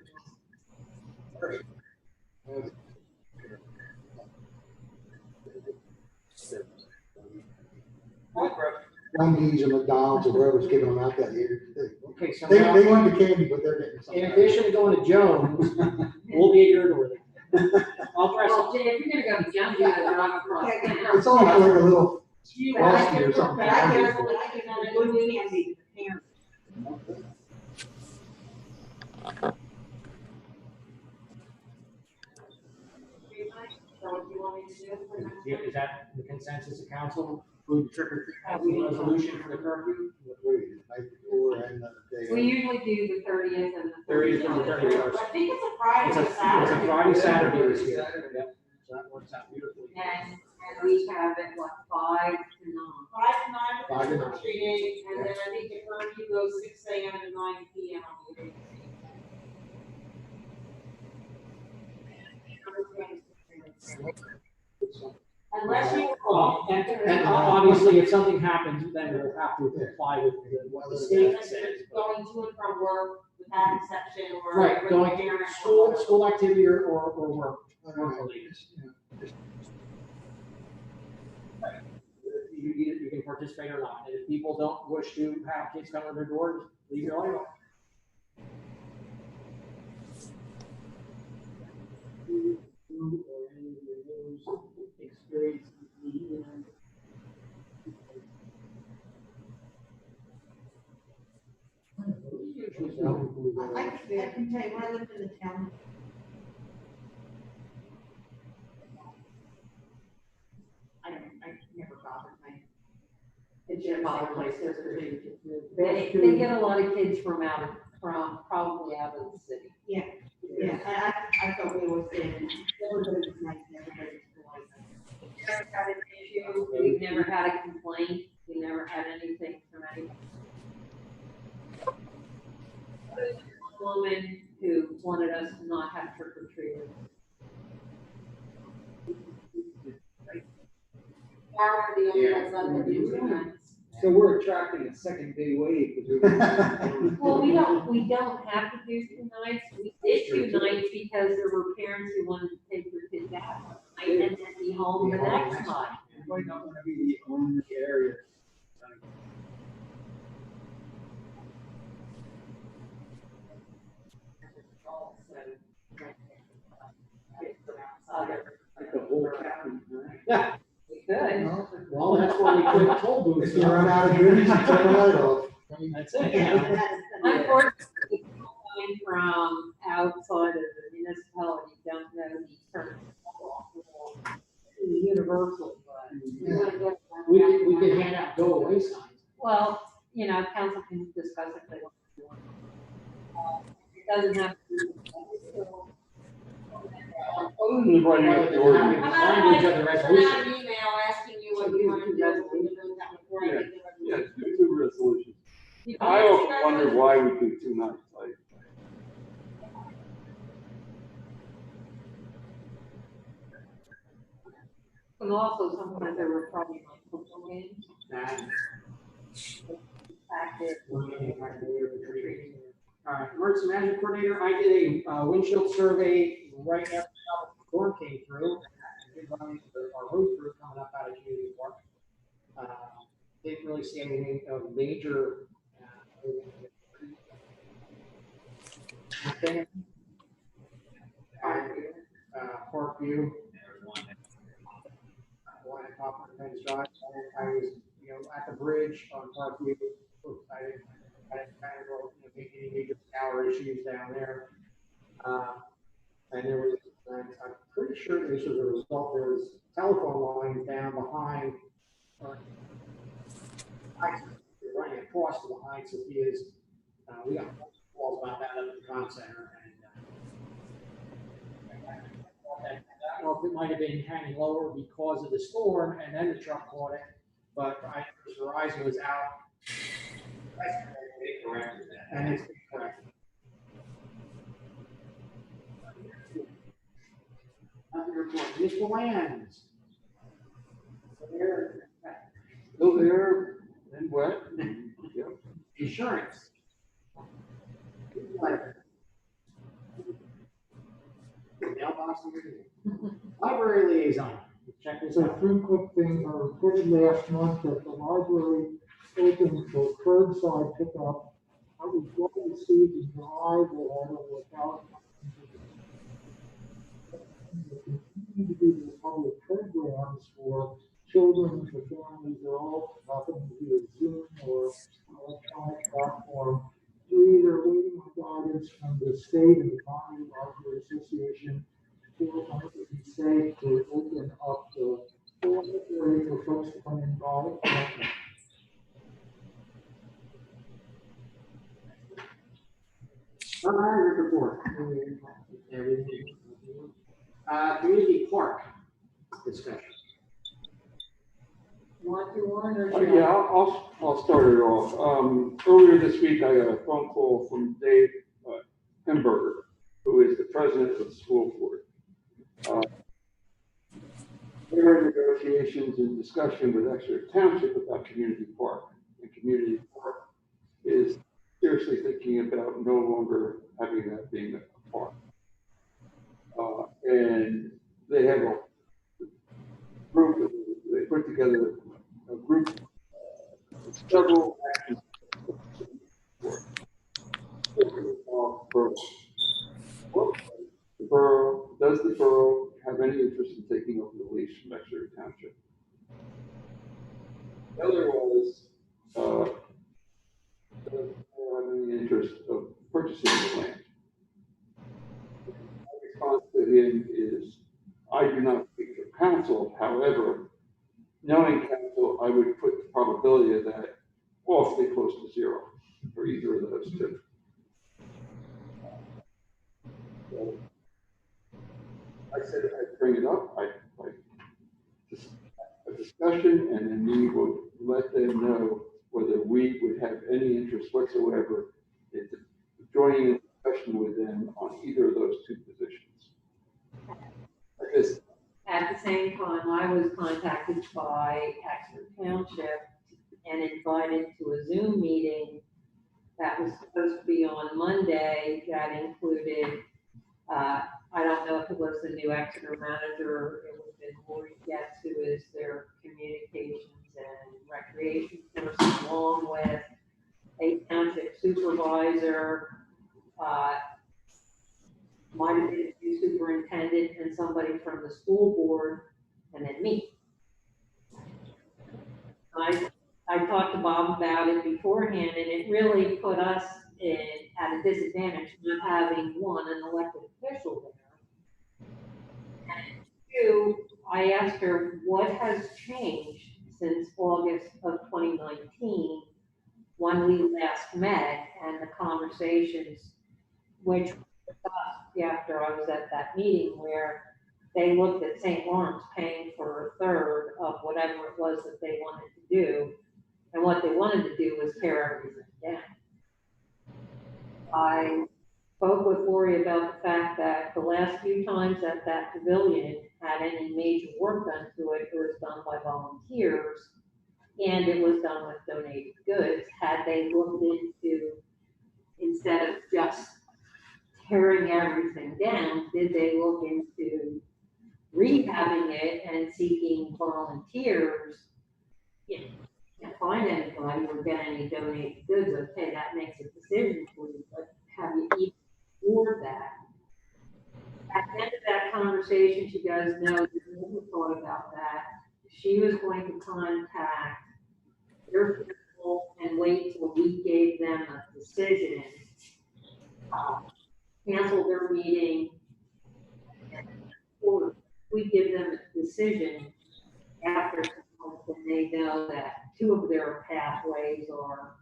Wendy's or McDonald's or whoever's giving them out that year. Okay, so They now, want the candy, but they're getting something. in addition to going to Jones, we'll be at your door. I'll dress Well, up. Jay, if you're gonna go to Jones, you gotta drive across town. It's only for like a little You frosty like or it, something. but I guess what I do not do is candy. So what do you want me to do for next week? Is that the consensus of council, food trick or treat resolution for the curfew? Night before and the day. We usually do the 30th and the 30th 31st. and the 31st. I think it's a Friday It's or a Saturday. Friday, Saturday this year. Yep. So that works out beautifully. And we have it, what, 5 to 9? 5 to 9 for 5 to trick or 9. treating, and then I think the curfew goes 6 AM to 9 PM. Unless you. And obviously, if something happens, then we'll have to comply with what the state says. Going to and from work without exception or. Right, going to school activity or work. You can participate or not, and if people don't wish to have kids come to their door, just leave your light on. Or any of those experiences, I can tell you, when I lived in the town. I never bothered my. It's your father place, they get a lot of kids from probably out of the city. Yeah, I thought we always did, everybody was nice, and everybody was polite. Never had an issue, we've never had a complaint, we never had anything from anyone. Woman who wanted us to not have trick or treaters. Are one of the only ones left that do two. So we're attracting a second day wave. Well, we don't have to do 2 nights. We did 2 nights because there were parents who wanted to take their kids out and then be home the next night. It might not want to be the only area. Like the whole county, right? We could. Well, that's why we quit toll booths. If you run out of goodies, you turn the light off. That's it. Unfortunately, coming from outside of the municipality, don't know these terms. Universal, but. We could hand out go away signs. Well, you know, council can discuss if they want to. It doesn't have to. Other than writing up the ordinance. I'm not Language like, of the send out resolution. an email asking you what you want to do before I make the Yeah, resolution. do two resolutions. You I can often make wonder the why we do 2 nights, like, And also sometimes there were probably like football games. Active. All right, emergency management coordinator, I did a windshield survey right after the storm came through. I did run into our road crew coming up out of Community Park. Didn't really see anything of major. Thing. Parkview. One at Copper Fence Drive. I was, you know, at the bridge on Parkview. I didn't make any major power issues down there. And there was, I'm pretty sure this was a result, there was telephone lines down behind. Running across to behind Sophia's. We got calls about that at the con center. And I don't know if it might have been hanging lower because of the storm and then the truck caught it, but Verizon was out. And it's been corrected. Municipal Lands. still there and wet. Yep. Insurance. Mailbox. Library liaison. Check this So out. 3 quick things. I reported last month that the library opened for curbside pickup. I was glad to see the drive without. Continue to do the public programs for children, for families, they're all happening via Zoom or electronic platform. We're either waiting on guidance from the state and the County Library Association or when it would be safe to open up the library for folks to come in by. All right, report. Community park discussion. Want to one or? Yeah, I'll start it off. Earlier this week, I got a phone call from Dave Hemberger, who is the president of the school board. There are negotiations and discussion with Exeter Township about community park, and community park is seriously thinking about no longer having that being a park. And they have a group, they put together a group of several actions. Does the borough have any interest in taking over the lease from Exeter Township? The other was, does the borough have any interest of purchasing the land? My response to him is, I do not speak for council, however, knowing council, I would put the probability of that awfully close to 0 for either of those two. So, I said I'd bring it up, just a discussion, and then we would let them know whether we would have any interest whatsoever in joining in discussion with them on either of those two positions. at the same time, I was contacted by Exeter Township and invited to a Zoom meeting that was supposed to be on Monday that included, I don't know if it was the new Exeter manager, it would have been Lori Getz, who is their communications and recreation person, along with a township supervisor, might have been a new superintendent and somebody from the school board, and then me. I talked to Bob about it beforehand, and it really put us at a disadvantage not having, one, an elected official there. And two, I asked her, what has changed since August of 2019 when we last met, and the conversations, which after I was at that meeting where they looked at St. Lawrence paying for a third of whatever it was that they wanted to do. And what they wanted to do was tear everything down. I spoke with Lori about the fact that the last few times that that pavilion had any major work done to it, it was done by volunteers, and it was done with donated goods. Had they looked into, instead of just tearing everything down, did they look into rehabbing it and seeking volunteers? You can't find anybody or get any donated goods. Okay, that makes a decision for you, but have you even explored that? At the end of that conversation, she goes, no, you never thought about that. She was going to contact their people and wait till we gave them a decision, cancel their meeting, or we give them a decision after, when they know that two of their pathways are.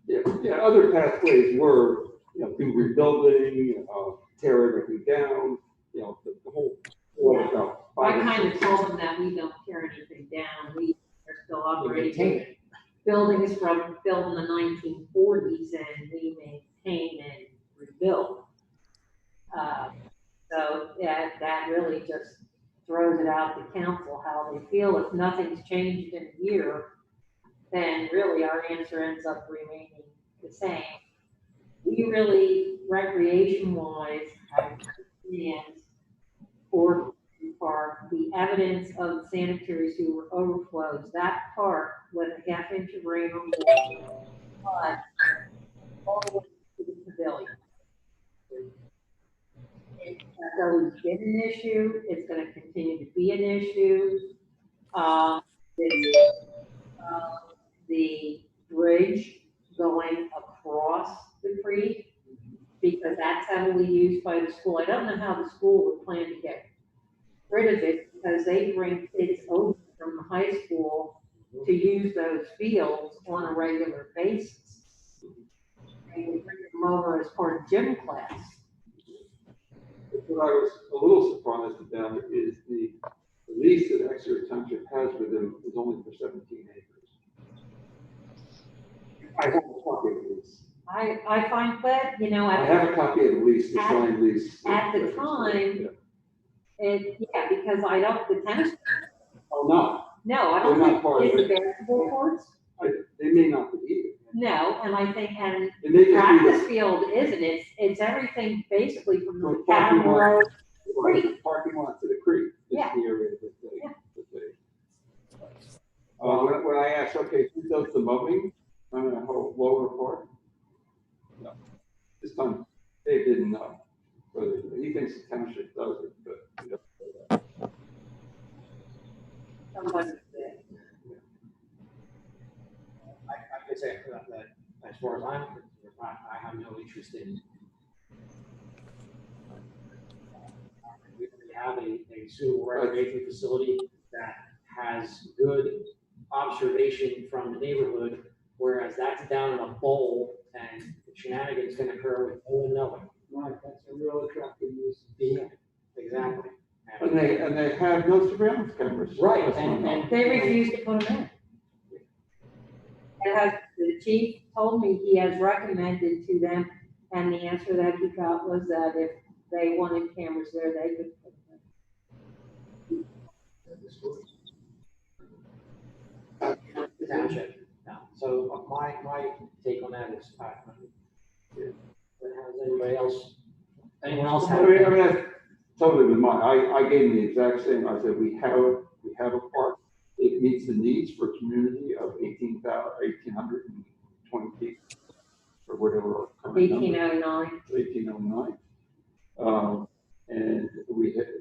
Yeah, other pathways were, do rebuilding, tear everything down, the whole. I kind of told them that we don't tear anything down, we are still operating buildings from built in the 1940s, and we maintain and rebuild. So that really just throws it out to council how they feel. If nothing's changed in a year, then really our answer ends up remaining the same. We really, recreation-wise, have plans for park. The evidence of sanitary sewer overflows, that park with a half-inch of rain or more, but all the way to the pavilion. That's always been an issue. It's going to continue to be an issue. The bridge going across the creek, because that's heavily used by the school. I don't know how the school would plan to get rid of it, because they bring kids over from the high school to use those fields on a regular basis. They would bring them over as part of gym class. What I was a little surprised about is the lease that Exeter Township has with them is only for 17 acres. I have a copy of the lease. I find that, I have a copy of the lease, the signed lease. At the time, because I don't, the tennis. Oh, no. No, I They're don't not think part of it's it. the basketball courts. They may not be either. No, and I think, and It may just be practice field isn't, it's everything basically from the catamaran. The parking lot to the creek is the Yeah. area that they. When I asked, okay, who does the mowing on the whole lower part? No. This time, they didn't know. Whether he thinks the township does it, but. Somebody did. I could say that as far as I'm concerned, I have no interest in. We have a suitable recreation facility that has good observation from the neighborhood, whereas that's down in a bowl and shenanigans can occur with no one knowing. Right, that's a real attractive use. Yeah, exactly. And they have no surveillance cameras. Right, And they refuse to put them in. The chief told me he has recommended to them, and the answer that he got was that if they wanted cameras there, they could put them in. The township. No. So my take on that is, but how's anybody else? Anyone else have? I mean, I totally with mine. I gave him the exact same. I said, we have a park. It meets the needs for a community of 1,820 people, or whatever. our current number. 1809. 1809. And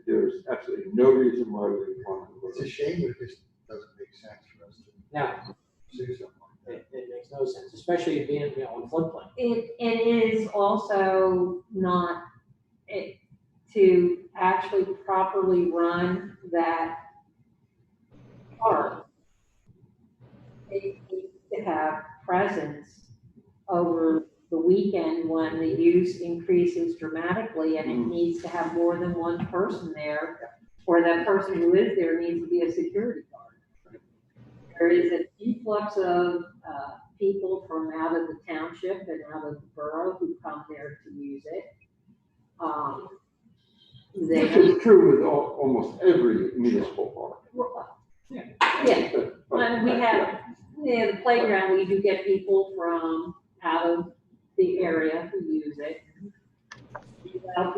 there's absolutely no reason why we want to. It's a shame it just doesn't make sense for us to No, do something like that. it makes no sense, especially being, on floodplain. It is also not, to actually properly run that park. It needs to have presence over the weekend when the use increases dramatically, and it needs to have more than one person there, or that person who is there needs to be a security guard. There is an influx of people from out of the township and out of the borough who come there to use it. Which is true with almost every municipal park. Yeah, and we have, the playground, we do get people from out of the area who use it.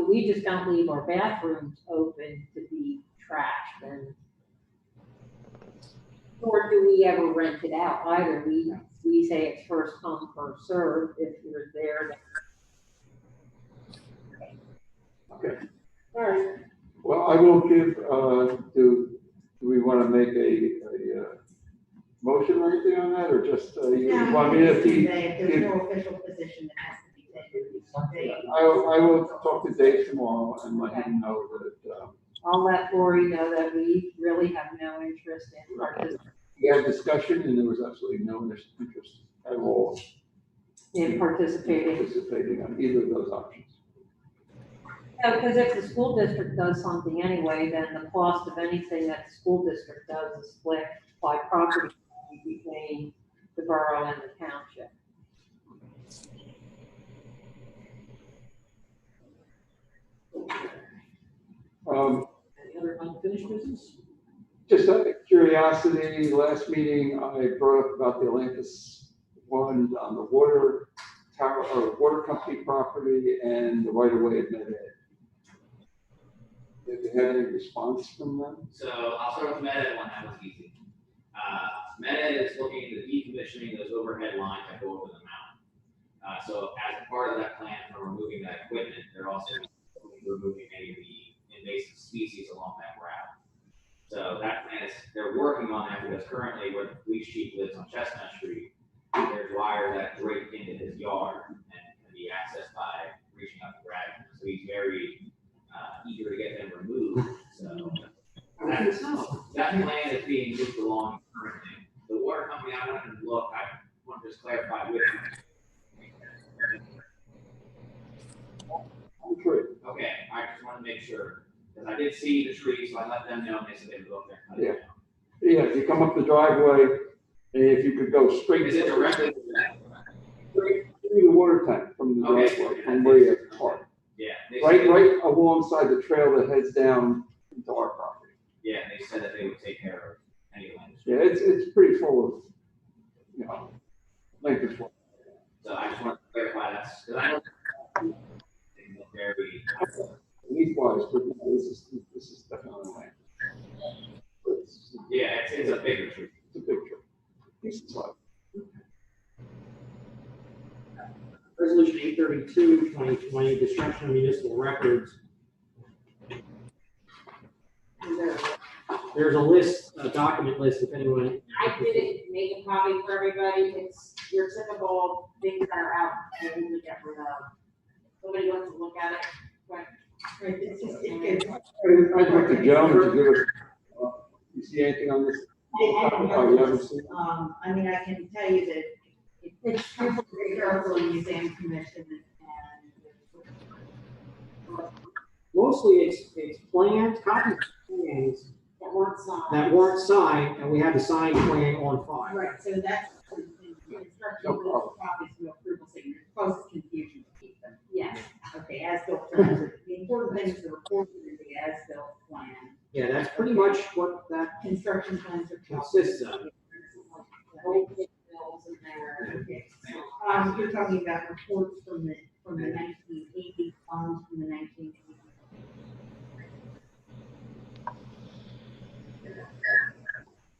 We just don't leave our bathrooms open to be trashed, and nor do we ever rent it out either. We say it's first come, first served. If you're there. Okay. All right. Well, I will give, do we want to make a motion or anything on that, or just, you want me to There's no official position that has to be taken. I will talk to Dave tomorrow and let him know that, I'll let Lori know that we really have no interest in participating. we had discussion and there was absolutely no interest at all In participating. on either of those options. No, because if the school district does something anyway, then the cost of anything that the school district does is split by property between the borough and the township. Any other unfinished business? Just out of curiosity, last meeting I brought up about the Atlantis one on the water tower or water company property and the right of way at Med Ed. Did they have any response from them? So I'll start with Med Ed one, that was easy. Med Ed is looking into decommissioning those overhead lines that go over the mountain. So as part of that plan for removing that equipment, they're also removing any of the invasive species along that route. So that plan is, they're working on that because currently where the police chief lives on Chestnut Street, there's wires that break into his yard and can be accessed by reaching out to grab them. So he's very eager to get them removed. So that plan is being moved along currently. The water company, I wanted to look, I want to just clarify with you. Okay, I just want to make sure, because I did see the tree, so I let them know, and they said they would go up there and cut it down. Yeah, if you come up the driveway, and if you could go straight. Is it directly to that? Straight through the water tank from the driveway, from where you park. Yeah. Right alongside the trail that heads down into our property. Yeah, they said that they would take care of any land. Yeah, it's pretty full of, length is. So I just want to clarify that, because I don't. Very. Leaf-wise, but this is definitely land. Yeah, it's a bigger tree. It's a big tree. Decent size. Resolution 832, 2020, destruction of municipal records. There's a list, a document list, if anyone. I didn't make a copy for everybody. It's your typical things that are out and we get rid of. Somebody wants to look at it, but. Right, it's just, it gets. I'd like the gentleman to give us, you see anything on this? Oh, you haven't seen it? I mean, I can tell you that it's very careful in museum commission and. Mostly it's plans, copies of plans That weren't signed. that weren't signed, and we had the signed plan on file. Right, so that's the instruction with copies of approval signature, causes confusion to keep them. Yes. Okay, as-built plans, the important thing is the report of the as-built plan, Yeah, that's pretty much what that Construction plans are. consists of. Old bills in there. Okay, you're talking about reports from the 1980s, bonds from the 1980s.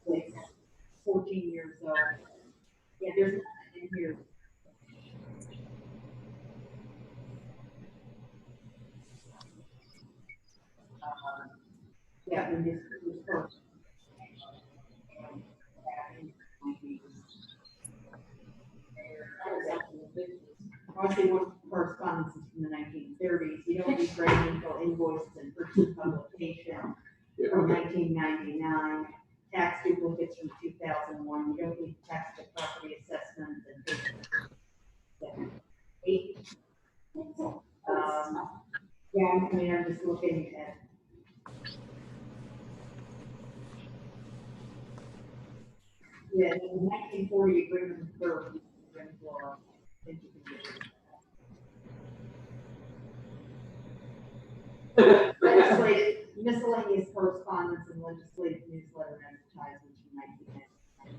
Like 14 years old. Yeah, there's nothing in here. Yeah, when this was first. I see what correspondences from the 1930s. You don't need residential invoices and purchase publication from 1999. Tax duplicates from 2001. You don't need tax to property assessments and yeah, I mean, I'm just looking at. Yeah, the 1940 agreement with Berks. Legislative, miscellaneous correspondence and legislative newsletter advertisements from 1990.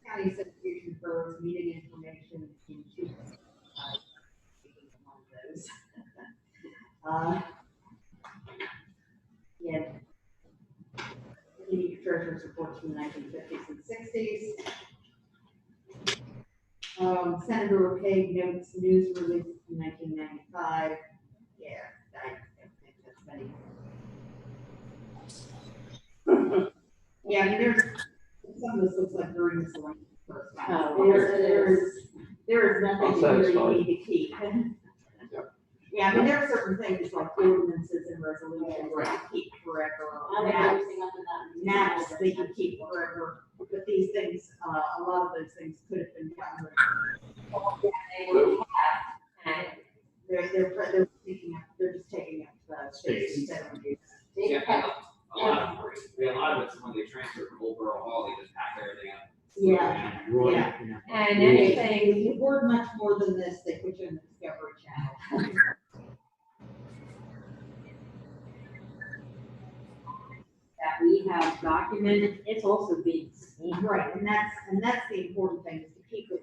County Association Boroughs meeting information in two. One of those. Yeah. The treasurer's reports from the 1950s and 60s. Senator O'Kane notes news releases from 1995. Yeah, I think that's many. Yeah, I mean, there's some of this looks like very miscellaneous. There is nothing here you need to keep. Yeah, I mean, there are certain things like ordinances and resolutions that you keep forever. Maps they can keep forever, but these things, a lot of those things could have been gotten rid of. They're just taking up space instead of using. Yeah, a lot of it's when they transfer from Old Borough Hall, they just pack everything up. Yeah, Yeah. And anything if you hoard much more than this, they put you in the Discovery Channel. that we have documented, it's also being seen. Right, and that's the important thing, is to keep it.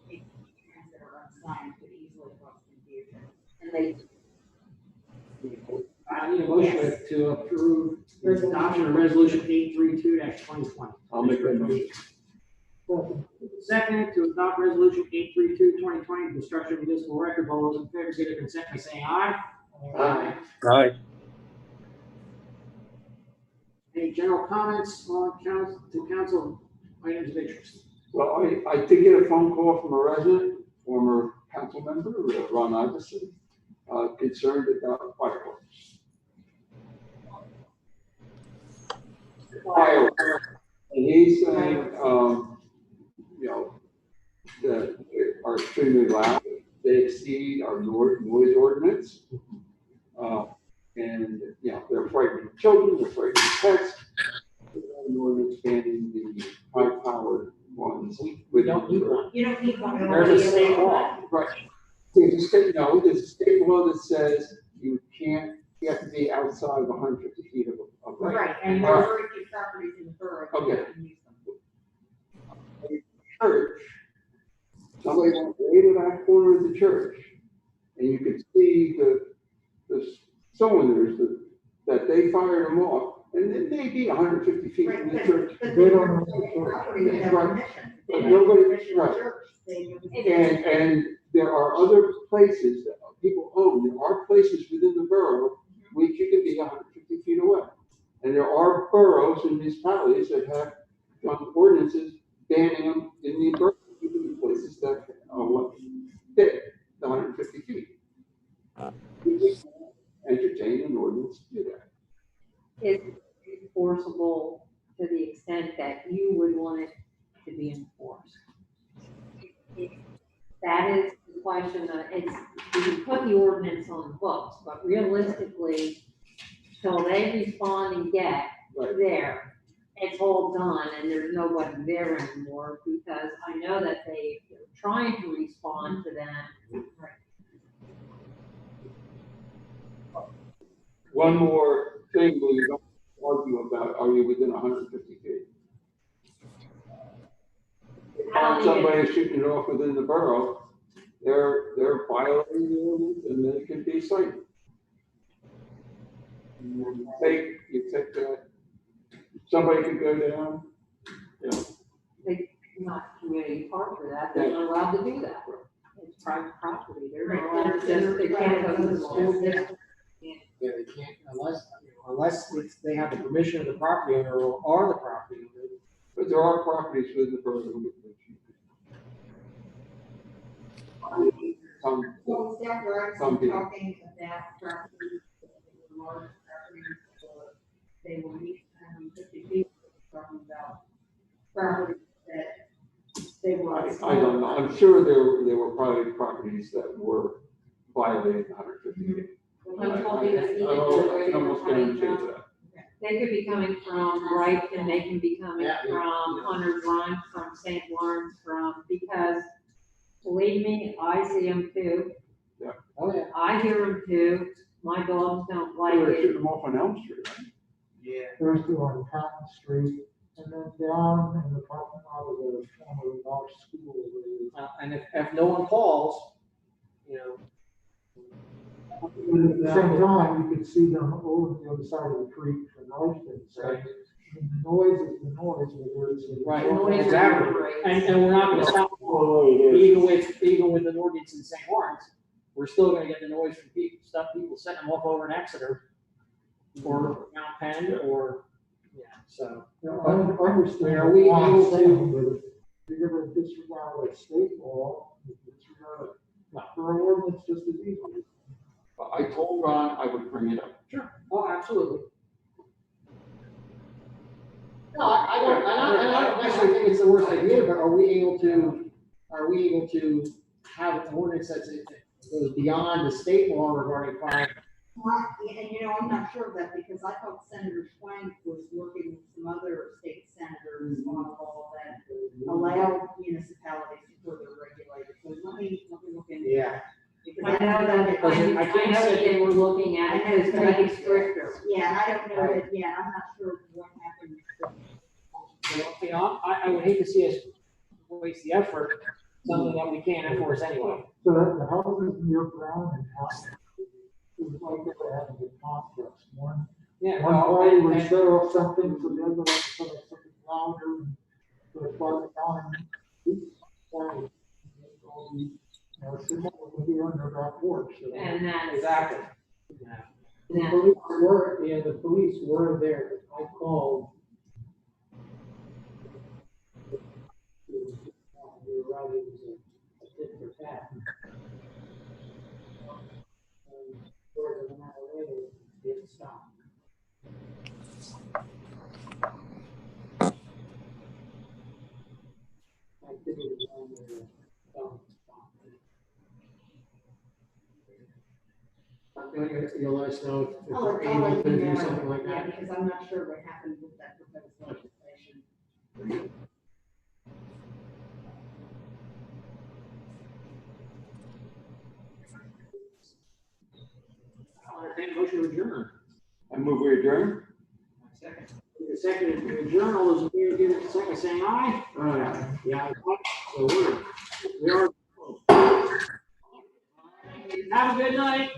That are unsigned could easily cause confusion. And they, I need a motion to approve the adoption of resolution 832-2020. I'll make that motion. Second, to adopt resolution 832-2020, destruction of municipal records. All those in favor, give their consent by saying aye. Aye. Aye. Any general comments on council items of interest? Well, I did get a phone call from a resident, former council member, Ron Iverson, concerned about fireworks. Fireworks. And he's saying, that are extremely loud. They exceed our noise ordinance. And, they're frightening children, they're frightening pets. An ordinance banning the high-powered ones. We don't need one. You don't need one. There's a state law. Right. There's a state law that says you have to be outside of 150 feet of light. Right, and there are very few properties in the borough that Okay. can use them. Church, somebody went way to that corner of the church, and you could see the cylinders that they fired them off, and it may be 150 feet from the church. But They they don't don't have to- property without Right. permission. They But don't nobody- have permission of right. church. And there are other places that people own. There are places within the borough which you can be 150 feet away. And there are boroughs and municipalities that have done ordinances banning them in the borough, places that are fit 150 feet. Entertain an ordinance to do that. it's enforceable to the extent that you would want it to be enforced. That is the question, you can put the ordinance on the books, but realistically, till they respond and get Right. there, it's all done and there's nobody there anymore, because I know that they're trying to respond to them. One more thing we don't argue about, are you within 150 feet? If somebody's shooting it off within the borough, they're violating the ordinance and they can be cited. You take that, somebody could go down, you know. They not community park for that, they're not allowed to do that. It's private property, they're not allowed to, they can't go to the school district. Yeah, they can't, unless they have the permission of the property owner or the property owner. But there are properties within the borough that you can. Well, is that right, Some people. talking about properties, large properties, they will meet 50 feet, talking about properties that they were. I don't know, I'm sure there were private properties that were violating 150 feet. I'm told they just need to I know can almost guarantee from. that. They could be coming from Wright, and they can be coming Yeah, yeah. from Hunter's Run, from St. Lawrence, because believe me, I see them too. Oh, yeah. I hear them too. My dogs don't like They were it. shooting them off on Elm Street, right? Yeah. There's two on Patton Street, and then down in the parking lot of the former North School. And if no one calls, you know. At the same time, you could see them over the other side of the creek for Knifton, so. Right. I mean, the noise is the noise, whether it's. Right, Noise exactly. regulates. And we're not gonna stop, even with an ordinance in St. Lawrence, we're still gonna get the noise from people setting them off over in Exeter. Or Mount Penn, or, yeah, so. Yeah, I understand. Are we what I'm able to- saying, but if you're gonna disregard a state law, you disregard our ordinance just as easily. I told Ron I would bring it up. Sure. Oh, absolutely. No, I don't necessarily think it's the worst idea, but are we able to have an ordinance that goes beyond the state law regarding fire? Well, and I'm not sure of that, because I thought Senator Swank was working with some other state senators on a law that allowed municipalities to further regulate it. So let me look into Yeah. that. Because I know that, I know that they were looking at it, to make it stricter. Yeah, and I don't know that, I'm not sure what happened. I would hate to see us waste the effort, something that we can't enforce anyway. So that the houses near Brown and House, it was like they were having a complex. One party would and- shut off something, so the other one would put up something louder, and so it's like on each side. All these, similar to here on their back porch. So. And that's. Exactly. Yeah. The police were there. I called. They were right, it was a tit for tat. Where the matter later, it stopped. Activity on the You'll let us know if I'll we're let able you to do know. something like Yeah, that. because I'm not sure what happened with that proposed legislation. I'll entertain a motion to adjourn. I move we adjourn. Second. The second to adjourn, all those in favor, give it a second, saying aye. Yeah, so we are. Have a good night.